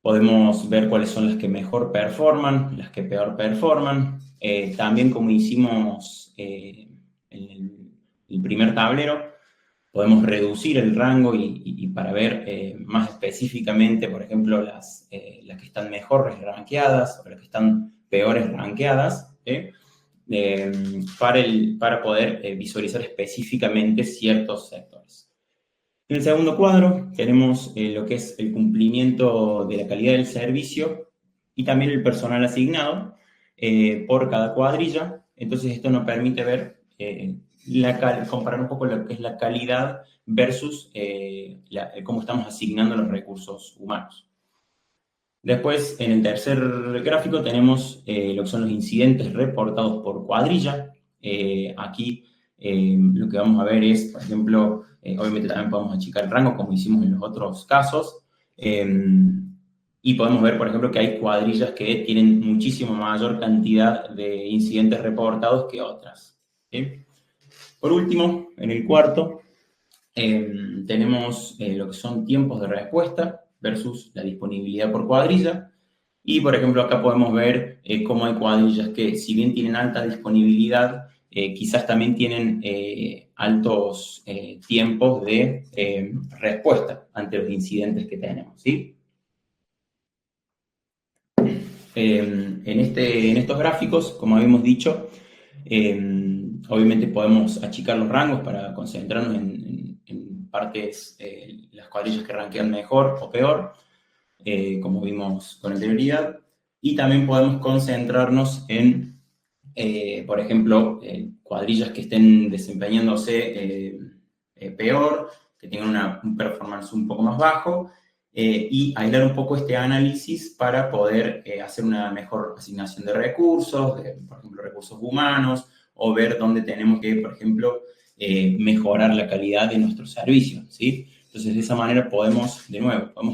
Podemos ver cuáles son las que mejor performan, las que peor performan. También, como hicimos en el primer tablero, podemos reducir el rango y para ver más específicamente, por ejemplo, las que están mejor rankeadas o las que están peores rankeadas, para poder visualizar específicamente ciertos sectores. En el segundo cuadro tenemos lo que es el cumplimiento de la calidad del servicio y también el personal asignado por cada cuadrilla. Entonces esto nos permite ver comparar un poco lo que es la calidad versus cómo estamos asignando los recursos humanos. Después, en el tercer gráfico tenemos lo que son los incidentes reportados por cuadrilla. Aquí lo que vamos a ver es, por ejemplo, obviamente también podemos achicar el rango como hicimos en los otros casos. Y podemos ver, por ejemplo, que hay cuadrillas que tienen muchísimo mayor cantidad de incidentes reportados que otras. ¿Sí? Por último, en el cuarto, tenemos lo que son tiempos de respuesta versus la disponibilidad por cuadrilla. Y, por ejemplo, acá podemos ver cómo hay cuadrillas que, si bien tienen alta disponibilidad, quizás también tienen altos tiempos de respuesta ante los incidentes que tenemos, ¿sí? En estos gráficos, como habíamos dicho, obviamente podemos achicar los rangos para concentrarnos en partes, las cuadrillas que rankean mejor o peor, como vimos con anterioridad, y también podemos concentrarnos en, por ejemplo, cuadrillas que estén desempeñándose peor, que tengan un performance un poco más bajo, y aislar un poco este análisis para poder hacer una mejor asignación de recursos, por ejemplo, recursos humanos, o ver dónde tenemos que, por ejemplo, mejorar la calidad de nuestro servicio, ¿sí? Entonces, de esa manera podemos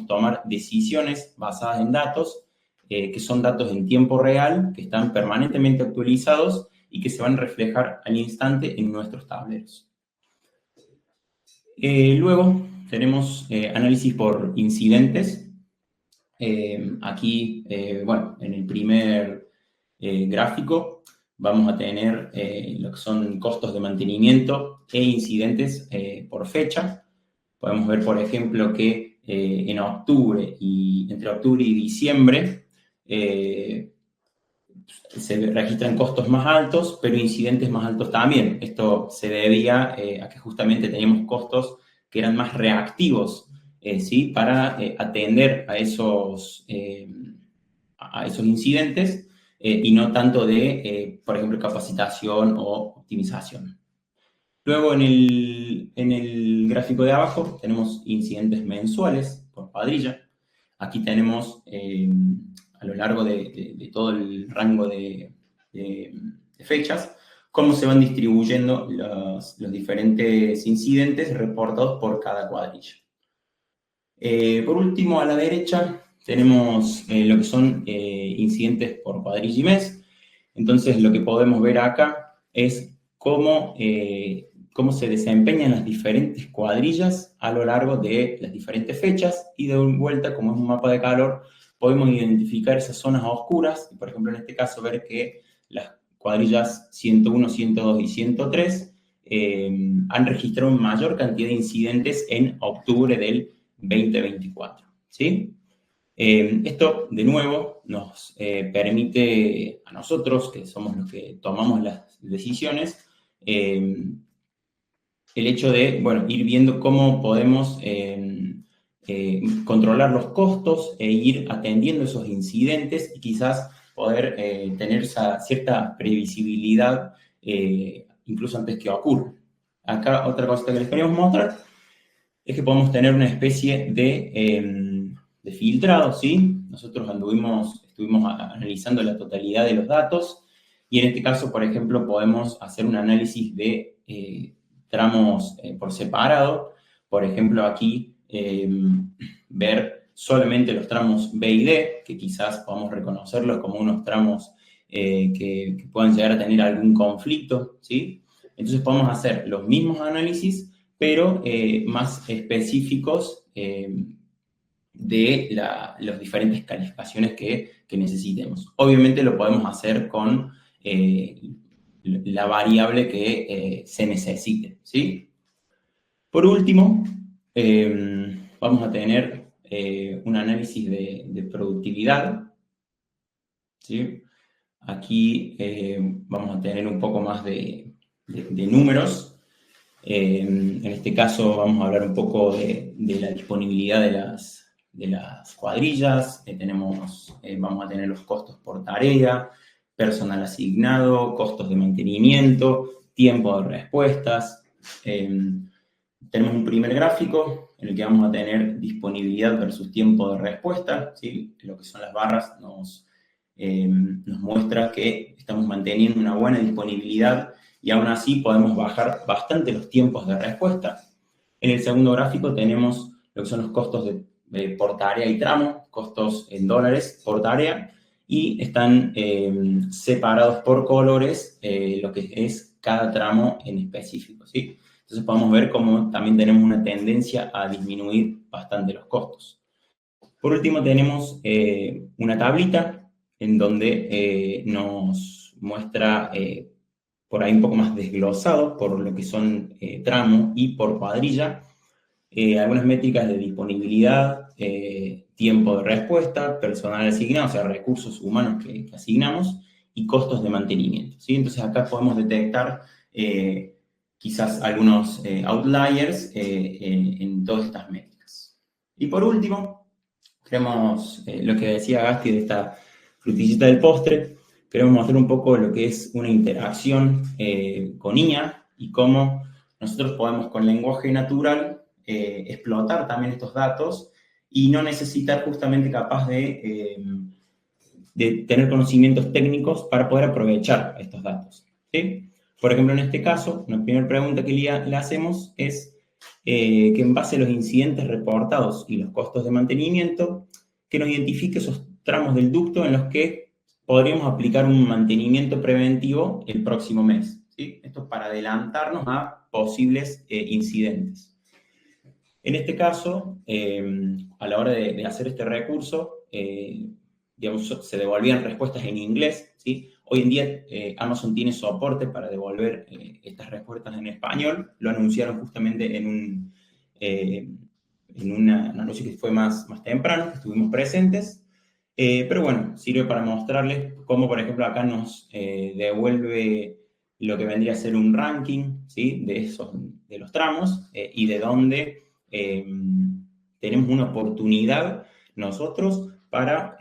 tomar decisiones basadas en datos, que son datos en tiempo real, que están permanentemente actualizados y que se van a reflejar al instante en nuestros tableros. Luego tenemos análisis por incidentes. Aquí, bueno, en el primer gráfico vamos a tener lo que son costos de mantenimiento e incidentes por fecha. Podemos ver, por ejemplo, que entre octubre y diciembre se registran costos más altos, pero incidentes más altos también. Esto se debía a que justamente teníamos costos que eran más reactivos, ¿sí? Para atender a esos incidentes y no tanto de, por ejemplo, capacitación o optimización. Luego, en el gráfico de abajo, tenemos incidentes mensuales por cuadrilla. Aquí tenemos, a lo largo de todo el rango de fechas, cómo se van distribuyendo los diferentes incidentes reportados por cada cuadrilla. Por último, a la derecha, tenemos lo que son incidentes por cuadrilla y mes. Entonces, lo que podemos ver acá es cómo se desempeñan las diferentes cuadrillas a lo largo de las diferentes fechas, y de vuelta, como es un mapa de calor, podemos identificar esas zonas oscuras, y por ejemplo en este caso ver que las cuadrillas 101, 102 y 103 han registrado una mayor cantidad de incidentes en octubre del 2024, ¿sí? Esto, de nuevo, nos permite a nosotros, que somos los que tomamos las decisiones, el hecho de, bueno, ir viendo cómo podemos controlar los costos e ir atendiendo esos incidentes y quizás poder tener esa cierta previsibilidad incluso antes que ocurra. Acá otra cosa que les queríamos mostrar es que podemos tener una especie de filtrado, ¿sí? Nosotros estuvimos analizando la totalidad de los datos, y en este caso, por ejemplo, podemos hacer un análisis de tramos por separado. Por ejemplo, aquí ver solamente los tramos B y D, que quizás podamos reconocerlos como unos tramos que puedan llegar a tener algún conflicto, ¿sí? Entonces podemos hacer los mismos análisis, pero más específicos de las diferentes calificaciones que necesitemos. Obviamente lo podemos hacer con la variable que se necesite, ¿sí? Por último, vamos a tener un análisis de productividad, ¿sí? Aquí vamos a tener un poco más de números. En este caso vamos a hablar un poco de la disponibilidad de las cuadrillas. Vamos a tener los costos por tarea, personal asignado, costos de mantenimiento, tiempo de respuestas. Tenemos un primer gráfico en el que vamos a tener disponibilidad versus tiempo de respuesta, ¿sí? Lo que son las barras nos muestra que estamos manteniendo una buena disponibilidad y aún así podemos bajar bastante los tiempos de respuesta. En el segundo gráfico tenemos lo que son los costos por tarea y tramo, costos en dólares por tarea, y están separados por colores lo que es cada tramo en específico, ¿sí? Entonces podemos ver cómo también tenemos una tendencia a disminuir bastante los costos. Por último tenemos una tablita en donde nos muestra por ahí un poco más desglosado por lo que son tramo y por cuadrilla, algunas métricas de disponibilidad, tiempo de respuesta, personal asignado, o sea, recursos humanos que asignamos, y costos de mantenimiento, ¿sí? Entonces acá podemos detectar quizás algunos outliers en todas estas métricas. Y por último, queremos, lo que decía Gasti de esta frutillita del postre, queremos mostrar un poco lo que es una interacción con IA y cómo nosotros podemos con lenguaje natural explotar también estos datos y no necesitar justamente capaz de tener conocimientos técnicos para poder aprovechar estos datos, ¿sí? Por ejemplo, en este caso, la primera pregunta que le hacemos es que en base a los incidentes reportados y los costos de mantenimiento, que nos identifique esos tramos del ducto en los que podríamos aplicar un mantenimiento preventivo el próximo mes, ¿sí? Esto es para adelantarnos a posibles incidentes. En este caso, a la hora de hacer este recurso, digamos, se devolvían respuestas en inglés, ¿sí? Hoy en día Amazon tiene soporte para devolver estas respuestas en español. Lo anunciaron justamente en un anuncio que fue más temprano, que estuvimos presentes. Pero bueno, sirve para mostrarles cómo, por ejemplo, acá nos devuelve lo que vendría a ser un ranking, ¿sí? De los tramos y de dónde tenemos una oportunidad nosotros para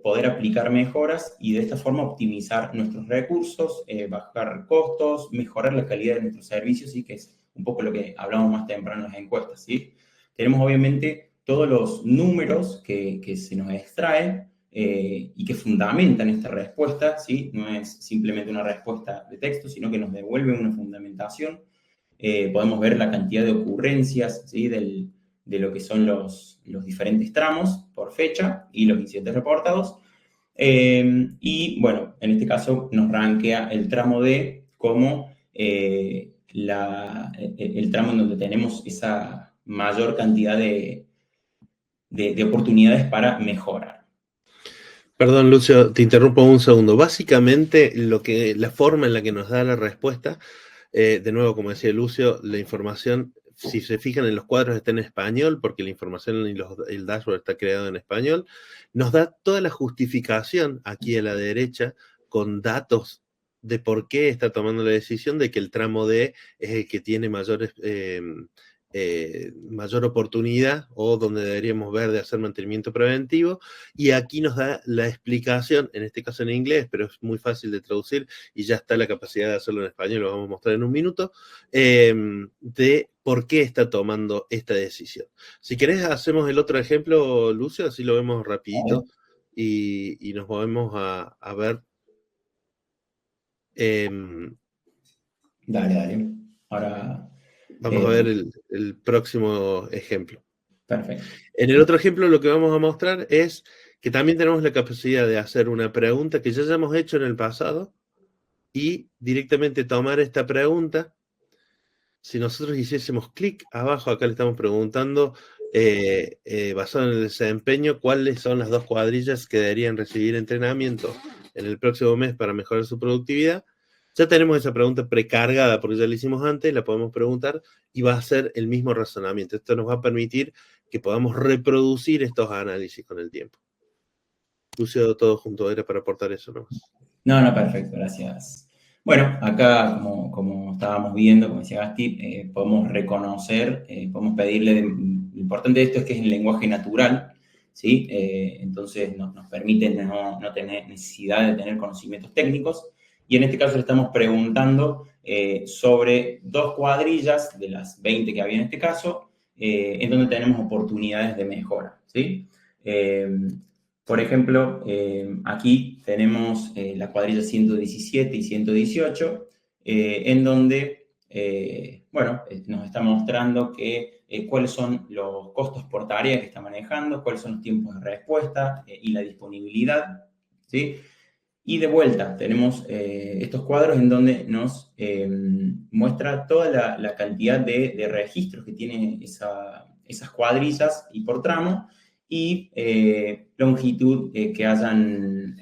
poder aplicar mejoras y de esta forma optimizar nuestros recursos, bajar costos, mejorar la calidad de nuestros servicios, y que es un poco lo que hablamos más temprano en las encuestas, ¿sí? Tenemos obviamente todos los números que se nos extraen y que fundamentan esta respuesta, ¿sí? No es simplemente una respuesta de texto, sino que nos devuelve una fundamentación. Podemos ver la cantidad de ocurrencias, ¿sí? De lo que son los diferentes tramos por fecha y los incidentes reportados. Y bueno, en este caso nos rankea el tramo D como el tramo en donde tenemos esa mayor cantidad de oportunidades para mejorar. Perdón, Lucio, te interrumpo un segundo. Básicamente, la forma en la que nos da la respuesta, de nuevo, como decía Lucio, la información, si se fijan en los cuadros, está en español, porque la información y el dashboard está creado en español. Nos da toda la justificación aquí a la derecha con datos de por qué está tomando la decisión de que el tramo D es el que tiene mayor oportunidad, o donde deberíamos ver de hacer mantenimiento preventivo, y aquí nos da la explicación, en este caso en inglés, pero es muy fácil de traducir y ya está la capacidad de hacerlo en español, lo vamos a mostrar en un minuto, de por qué está tomando esta decisión. Si querés hacemos el otro ejemplo, Lucio, así lo vemos rapidito y nos volvemos a ver. Dale. Ahora vamos a ver el próximo ejemplo. Perfecto. En el otro ejemplo lo que vamos a mostrar es que también tenemos la capacidad de hacer una pregunta que ya hayamos hecho en el pasado y directamente tomar esta pregunta. Si nosotros hiciésemos clic abajo, acá le estamos preguntando, basado en el desempeño, cuáles son las 2 cuadrillas que deberían recibir entrenamiento en el próximo mes para mejorar su productividad. Ya tenemos esa pregunta precargada porque ya la hicimos antes, la podemos preguntar y va a ser el mismo razonamiento. Esto nos va a permitir que podamos reproducir estos análisis con el tiempo. Lucio, todo junto, era para aportar eso nomás. No, perfecto, gracias. Bueno, acá, como estábamos viendo, como decía Gasti, podemos reconocer, podemos pedirle, lo importante de esto es que es en lenguaje natural, ¿sí? Entonces nos permite no tener necesidad de tener conocimientos técnicos, y en este caso le estamos preguntando sobre 2 cuadrillas de las 20 que había en este caso, en donde tenemos oportunidades de mejora, ¿sí? Por ejemplo, aquí tenemos la cuadrilla 117 y 118, en donde, bueno, nos está mostrando que, cuáles son los costos por tarea que está manejando, cuáles son los tiempos de respuesta y la disponibilidad, ¿sí? Y de vuelta, tenemos estos cuadros en donde nos muestra toda la cantidad de registros que tiene esas cuadrillas y por tramo, y longitud que hayan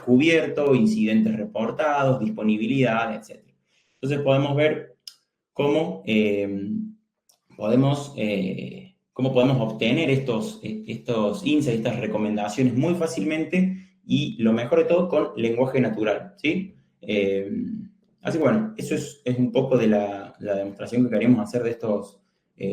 cubierto, incidentes reportados, disponibilidad, etc. Entonces podemos ver cómo cómo podemos obtener estos insights, estas recomendaciones muy fácilmente, y lo mejor de todo con lenguaje natural, ¿sí? Así que bueno, eso es un poco de la demostración que queríamos hacer de estos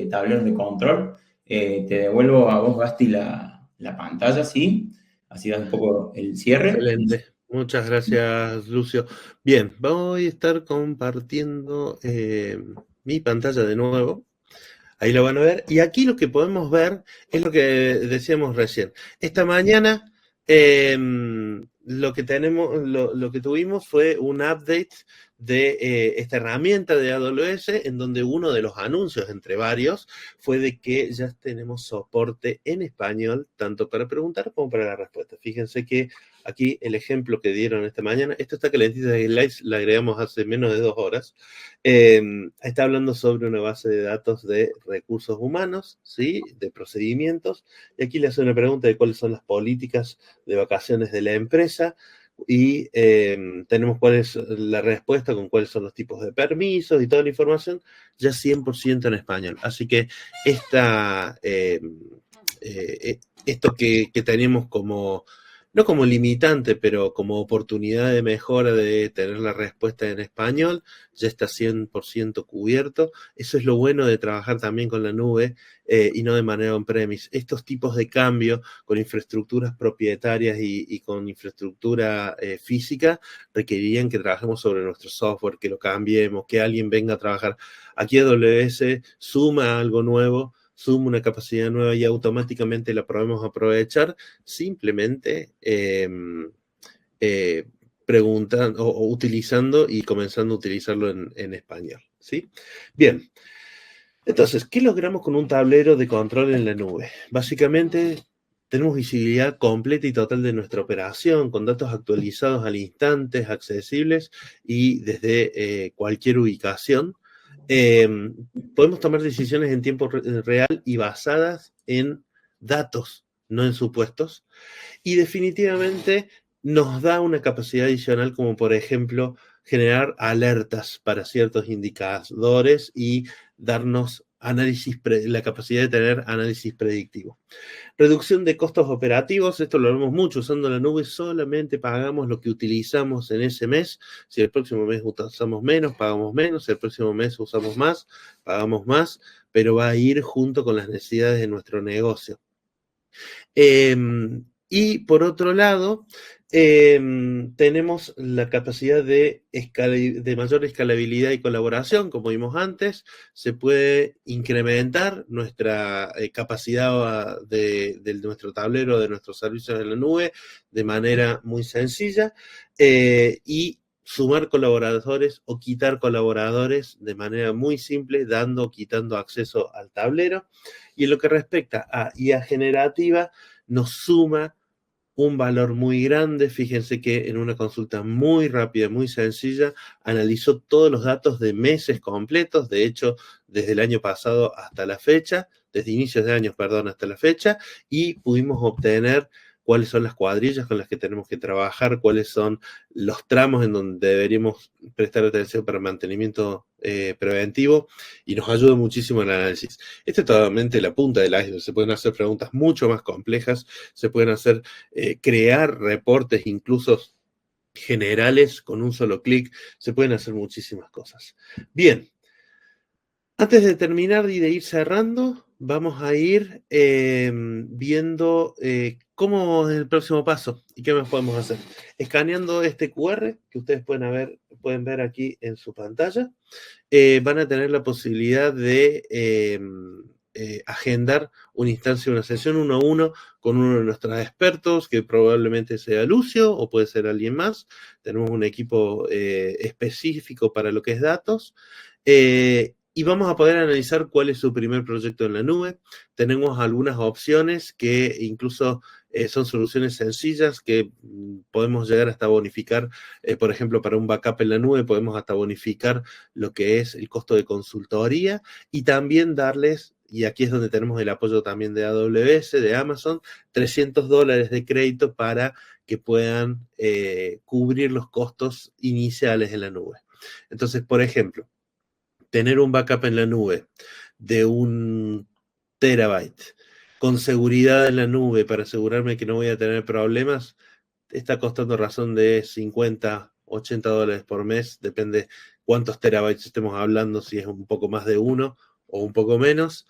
tableros de control. Te devuelvo a vos, Basti, la pantalla, ¿sí? Así das un poco el cierre. Excelente. Muchas gracias, Lucio. Bien, voy a estar compartiendo mi pantalla de nuevo. Ahí lo van a ver. Y aquí lo que podemos ver es lo que decíamos recién. Esta mañana lo que tuvimos fue un update de esta herramienta de AWS, en donde uno de los anuncios, entre varios, fue de que ya tenemos soporte en español, tanto para preguntar como para la respuesta. Fíjense que aquí el ejemplo que dieron esta mañana, esto está calentito de slides, la agregamos hace menos de 2 horas. Está hablando sobre una base de datos de recursos humanos, ¿sí? De procedimientos, y aquí le hace una pregunta de cuáles son las políticas de vacaciones de la empresa, y tenemos cuál es la respuesta con cuáles son los tipos de permisos y toda la información ya 100% en español. Así que esto que tenemos como, no como limitante, pero como oportunidad de mejora de tener la respuesta en español, ya está 100% cubierto. Eso es lo bueno de trabajar también con la nube y no de manera on-premise. Estos tipos de cambio con infraestructuras propietarias y con infraestructura física requerirían que trabajemos sobre nuestro software, que lo cambiemos, que alguien venga a trabajar. Aquí AWS suma algo nuevo, suma una capacidad nueva y automáticamente la podemos aprovechar simplemente preguntando o utilizando y comenzando a utilizarlo en español, ¿sí? Bien, entonces, ¿qué logramos con un tablero de control en la nube? Básicamente, tenemos visibilidad completa y total de nuestra operación, con datos actualizados al instante, accesibles y desde cualquier ubicación. Podemos tomar decisiones en tiempo real y basadas en datos, no en supuestos. Y definitivamente nos da una capacidad adicional, como por ejemplo generar alertas para ciertos indicadores y darnos la capacidad de tener análisis predictivo. Reducción de costos operativos, esto lo vemos mucho usando la nube, solamente pagamos lo que utilizamos en ese mes. Si el próximo mes usamos menos, pagamos menos. Si el próximo mes usamos más, pagamos más, pero va a ir junto con las necesidades de nuestro negocio. Y por otro lado, tenemos la capacidad de mayor escalabilidad y colaboración, como vimos antes. Se puede incrementar nuestra capacidad de nuestro tablero, de nuestros servicios en la nube, de manera muy sencilla, y sumar colaboradores o quitar colaboradores de manera muy simple, dando o quitando acceso al tablero. Y en lo que respecta a IA generativa, nos suma un valor muy grande. Fíjense que en una consulta muy rápida, muy sencilla, analizó todos los datos de meses completos, de hecho, desde el año pasado hasta la fecha, desde inicios de años, perdón, hasta la fecha, y pudimos obtener cuáles son las cuadrillas con las que tenemos que trabajar, cuáles son los tramos en donde deberíamos prestar atención para mantenimiento preventivo, y nos ayuda muchísimo en el análisis. Esta es totalmente la punta del iceberg. Se pueden hacer preguntas mucho más complejas, se pueden hacer, crear reportes incluso generales con un solo clic, se pueden hacer muchísimas cosas. Bien, antes de terminar y de ir cerrando, vamos a ir viendo cómo es el próximo paso y qué más podemos hacer. Escaneando este QR que ustedes pueden ver aquí en su pantalla, van a tener la posibilidad de agendar una instancia, una sesión 1 a 1 con uno de nuestros expertos, que probablemente sea Lucio o puede ser alguien más. Tenemos un equipo específico para lo que es datos. Y vamos a poder analizar cuál es su primer proyecto en la nube. Tenemos algunas opciones que incluso son soluciones sencillas que podemos llegar hasta bonificar. Por ejemplo, para un backup en la nube podemos hasta bonificar lo que es el costo de consultoría y también darles, y aquí es donde tenemos el apoyo también de AWS, de Amazon, $300 de crédito para que puedan cubrir los costos iniciales en la nube. Entonces, por ejemplo, tener un backup en la nube de 1 terabyte con seguridad en la nube para asegurarme que no voy a tener problemas, está costando razón de $50, $80 por mes, depende cuántos terabytes estemos hablando, si es un poco más de uno o un poco menos,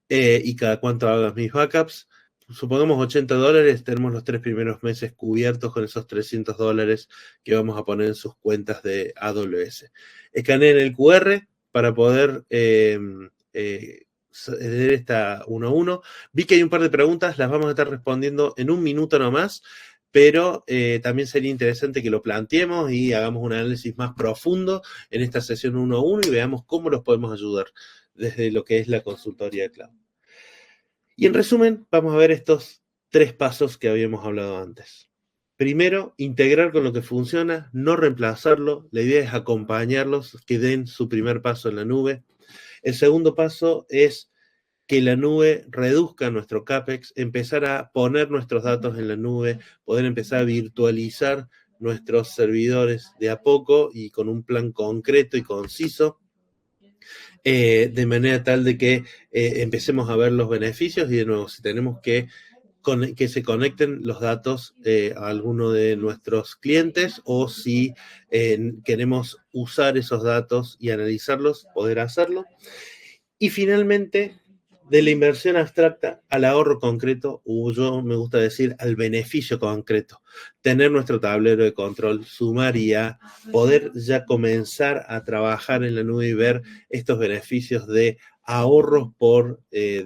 y cada cuánto hagas mis backups. Supongamos $80, tenemos los 3 primeros meses cubiertos con esos $300 que vamos a poner en sus cuentas de AWS. Escaneen el QR para poder leer esta 1 a 1. Vi que hay un par de preguntas, las vamos a estar respondiendo en un minuto nomás, pero también sería interesante que lo planteemos y hagamos un análisis más profundo en esta sesión 1 a 1 y veamos cómo los podemos ayudar desde lo que es la consultoría de cloud. Y en resumen, vamos a ver estos 3 pasos que habíamos hablado antes. Primero, integrar con lo que funciona, no reemplazarlo. La idea es acompañarlos, que den su primer paso en la nube. El segundo paso es que la nube reduzca nuestro CAPEX, empezar a poner nuestros datos en la nube, poder empezar a virtualizar nuestros servidores de a poco y con un plan concreto y conciso, de manera tal de que empecemos a ver los beneficios y de nuevo, si tenemos que se conecten los datos a alguno de nuestros clientes o si queremos usar esos datos y analizarlos, poder hacerlo. Y finalmente, de la inversión abstracta al ahorro concreto, o yo me gusta decir al beneficio concreto. Tener nuestro tablero de control, sumar y a poder ya comenzar a trabajar en la nube y ver estos beneficios de ahorros por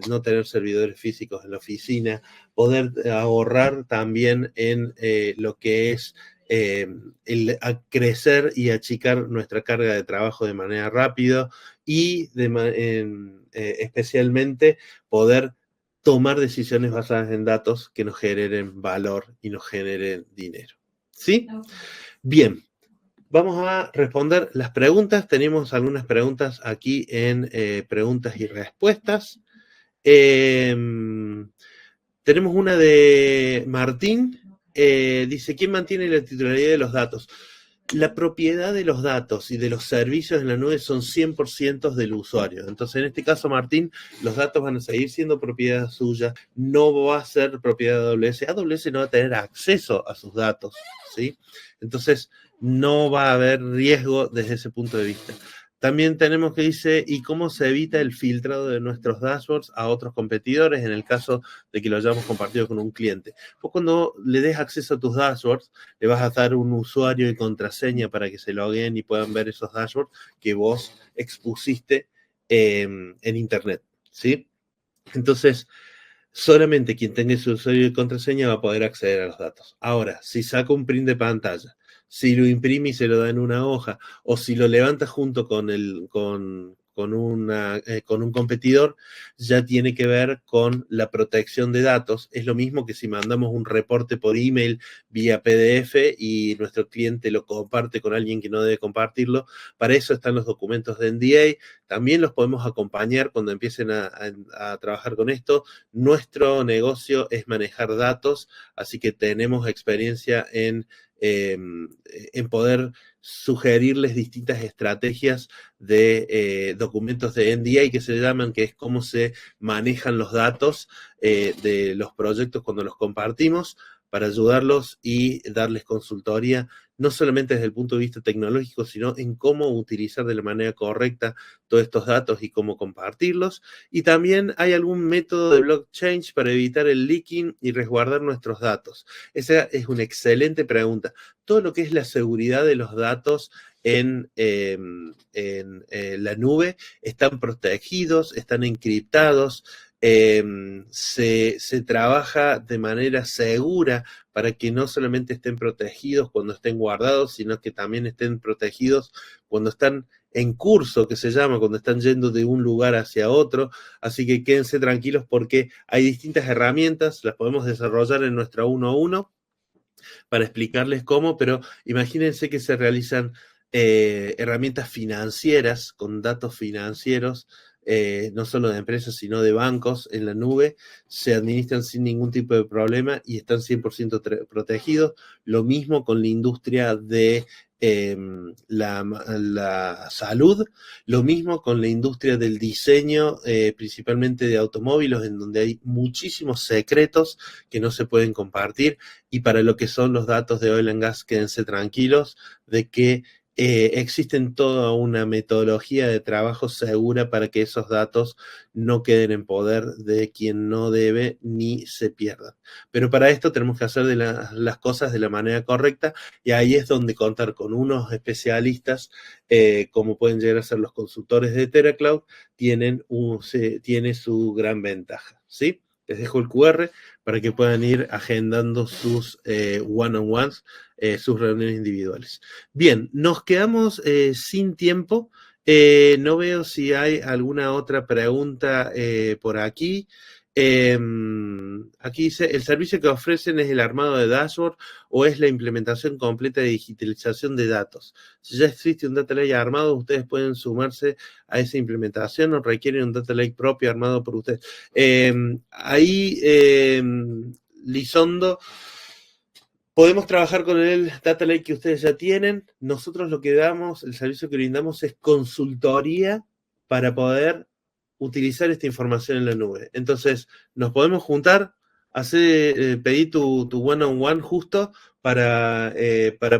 no tener servidores físicos en la oficina, poder ahorrar también en lo que es el crecer y achicar nuestra carga de trabajo de manera rápida y especialmente poder tomar decisiones basadas en datos que nos generen valor y nos generen dinero. ¿Sí? Bien, vamos a responder las preguntas. Tenemos algunas preguntas aquí en preguntas y respuestas. Tenemos una de Martín. Dice, ¿quién mantiene la titularidad de los datos? La propiedad de los datos y de los servicios en la nube son 100% del usuario. Entonces, en este caso, Martín, los datos van a seguir siendo propiedad suya, no va a ser propiedad de AWS. AWS no va a tener acceso a sus datos, ¿sí? Entonces, no va a haber riesgo desde ese punto de vista. También tenemos que dice, ¿y cómo se evita el filtrado de nuestros dashboards a otros competidores en el caso de que lo hayamos compartido con un cliente? Pues cuando le des acceso a tus dashboards, le vas a dar un usuario y contraseña para que se loguen y puedan ver esos dashboards que vos expusiste en Internet, ¿sí? Entonces, solamente quien tenga su usuario y contraseña va a poder acceder a los datos. Ahora, si saca un print de pantalla, si lo imprime y se lo da en una hoja, o si lo levanta junto con un competidor, ya tiene que ver con la protección de datos. Es lo mismo que si mandamos un reporte por email vía PDF y nuestro cliente lo comparte con alguien que no debe compartirlo. Para eso están los documentos de NDA. También los podemos acompañar cuando empiecen a trabajar con esto. Nuestro negocio es manejar datos, así que tenemos experiencia en poder sugerirles distintas estrategias de documentos de NDA que se llaman, que es cómo se manejan los datos de los proyectos cuando los compartimos, para ayudarlos y darles consultoría no solamente desde el punto de vista tecnológico, sino en cómo utilizar de la manera correcta todos estos datos y cómo compartirlos. Y también hay algún método de blockchain para evitar el leaking y resguardar nuestros datos. Esa es una excelente pregunta. Todo lo que es la seguridad de los datos en la nube están protegidos, están encriptados, se trabaja de manera segura para que no solamente estén protegidos cuando estén guardados, sino que también estén protegidos cuando están en curso, que se llama, cuando están yendo de un lugar hacia otro. Así que quédense tranquilos porque hay distintas herramientas, las podemos desarrollar en nuestra 1.1 para explicarles cómo, pero imagínense que se realizan herramientas financieras con datos financieros, no solo de empresas, sino de bancos en la nube, se administran sin ningún tipo de problema y están 100% protegidos. Lo mismo con la industria de la salud, lo mismo con la industria del diseño, principalmente de automóviles, en donde hay muchísimos secretos que no se pueden compartir. Y para lo que son los datos de oil and gas, quédense tranquilos de que existen toda una metodología de trabajo segura para que esos datos no queden en poder de quien no debe ni se pierdan. Pero para esto tenemos que hacer las cosas de la manera correcta y ahí es donde contar con unos especialistas, como pueden llegar a ser los consultores de TerraCloud, tiene su gran ventaja, ¿sí? Les dejo el QR para que puedan ir agendando sus one-on-ones, sus reuniones individuales. Bien, nos quedamos sin tiempo. No veo si hay alguna otra pregunta por aquí. Aquí dice, ¿el servicio que ofrecen es el armado de dashboard o es la implementación completa de digitalización de datos? Si ya existe un data lake armado, ustedes pueden sumarse a esa implementación o requieren un data lake propio armado por ustedes. Lizondo, podemos trabajar con el data lake que ustedes ya tienen. Nosotros lo que damos, el servicio que brindamos es consultoría para poder utilizar esta información en la nube. Entonces, nos podemos juntar, pedir tu one-on-one justo para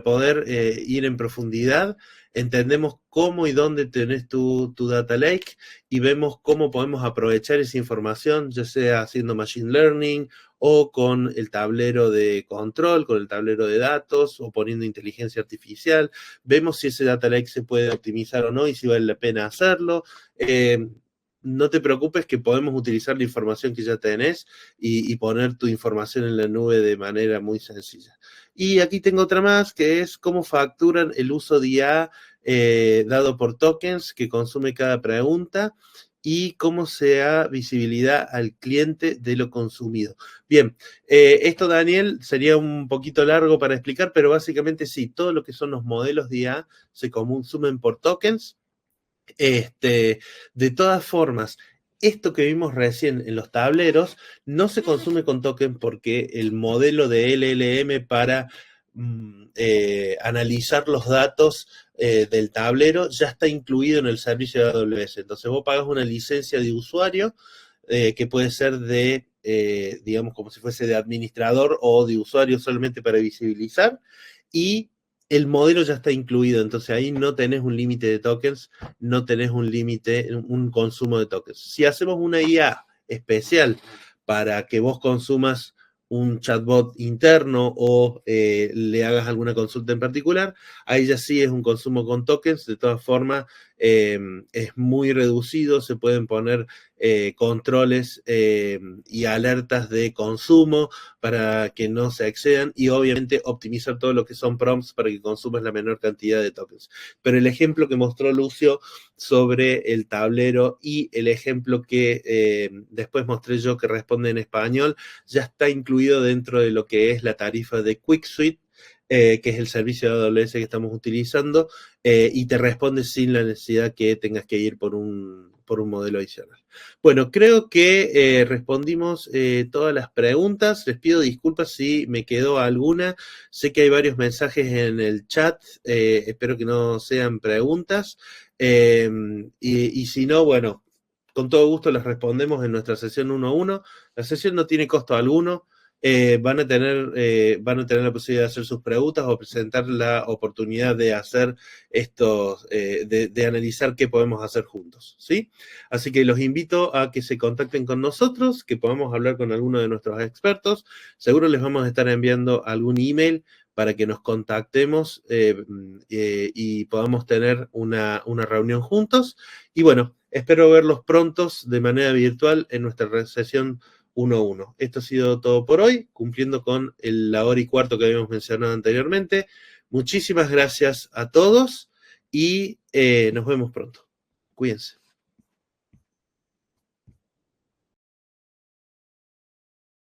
poder ir en profundidad. Entendemos cómo y dónde tenés tu data lake y vemos cómo podemos aprovechar esa información, ya sea haciendo machine learning o con el tablero de control, con el tablero de datos o poniendo inteligencia artificial. Vemos si ese data lake se puede optimizar o no y si vale la pena hacerlo. No te preocupes que podemos utilizar la información que ya tenés y poner tu información en la nube de manera muy sencilla. Y aquí tengo otra más, que es cómo facturan el uso de IA dado por tokens que consume cada pregunta y cómo se da visibilidad al cliente de lo consumido. Bien, esto, Daniel, sería un poquito largo para explicar, pero básicamente sí, todo lo que son los modelos de IA se consumen por tokens. De todas formas, esto que vimos recién en los tableros no se consume con token porque el modelo de LLM para analizar los datos del tablero ya está incluido en el servicio de AWS. Entonces vos pagas una licencia de usuario que puede ser de, digamos, como si fuese de administrador o de usuario solamente para visibilizar, y el modelo ya está incluido, entonces ahí no tenés un límite de tokens, no tenés un límite, un consumo de tokens. Si hacemos una IA especial para que vos consumas un chatbot interno o le hagas alguna consulta en particular, ahí ya sí es un consumo con tokens. De todas formas, es muy reducido, se pueden poner controles y alertas de consumo para que no se excedan y obviamente optimizar todo lo que son prompts para que consumas la menor cantidad de tokens. Pero el ejemplo que mostró Lucio sobre el tablero y el ejemplo que después mostré yo que responde en español ya está incluido dentro de lo que es la tarifa de QuickSuite, que es el servicio de AWS que estamos utilizando, y te responde sin la necesidad que tengas que ir por un modelo adicional. Bueno, creo que respondimos todas las preguntas. Les pido disculpas si me quedó alguna. Sé que hay varios mensajes en el chat. Espero que no sean preguntas. Y si no, bueno, con todo gusto les respondemos en nuestra sesión 1-1. La sesión no tiene costo alguno. van a tener la posibilidad de hacer sus preguntas o presentar la oportunidad de hacer estos, de analizar qué podemos hacer juntos, ¿sí? Así que los invito a que se contacten con nosotros, que podamos hablar con alguno de nuestros expertos. Seguro les vamos a estar enviando algún email para que nos contactemos y podamos tener una reunión juntos. Y bueno, espero verlos prontos de manera virtual en nuestra sesión 1-1. Esto ha sido todo por hoy, cumpliendo con la hora y cuarto que habíamos mencionado anteriormente. Muchísimas gracias a todos y nos vemos pronto. Cuídense.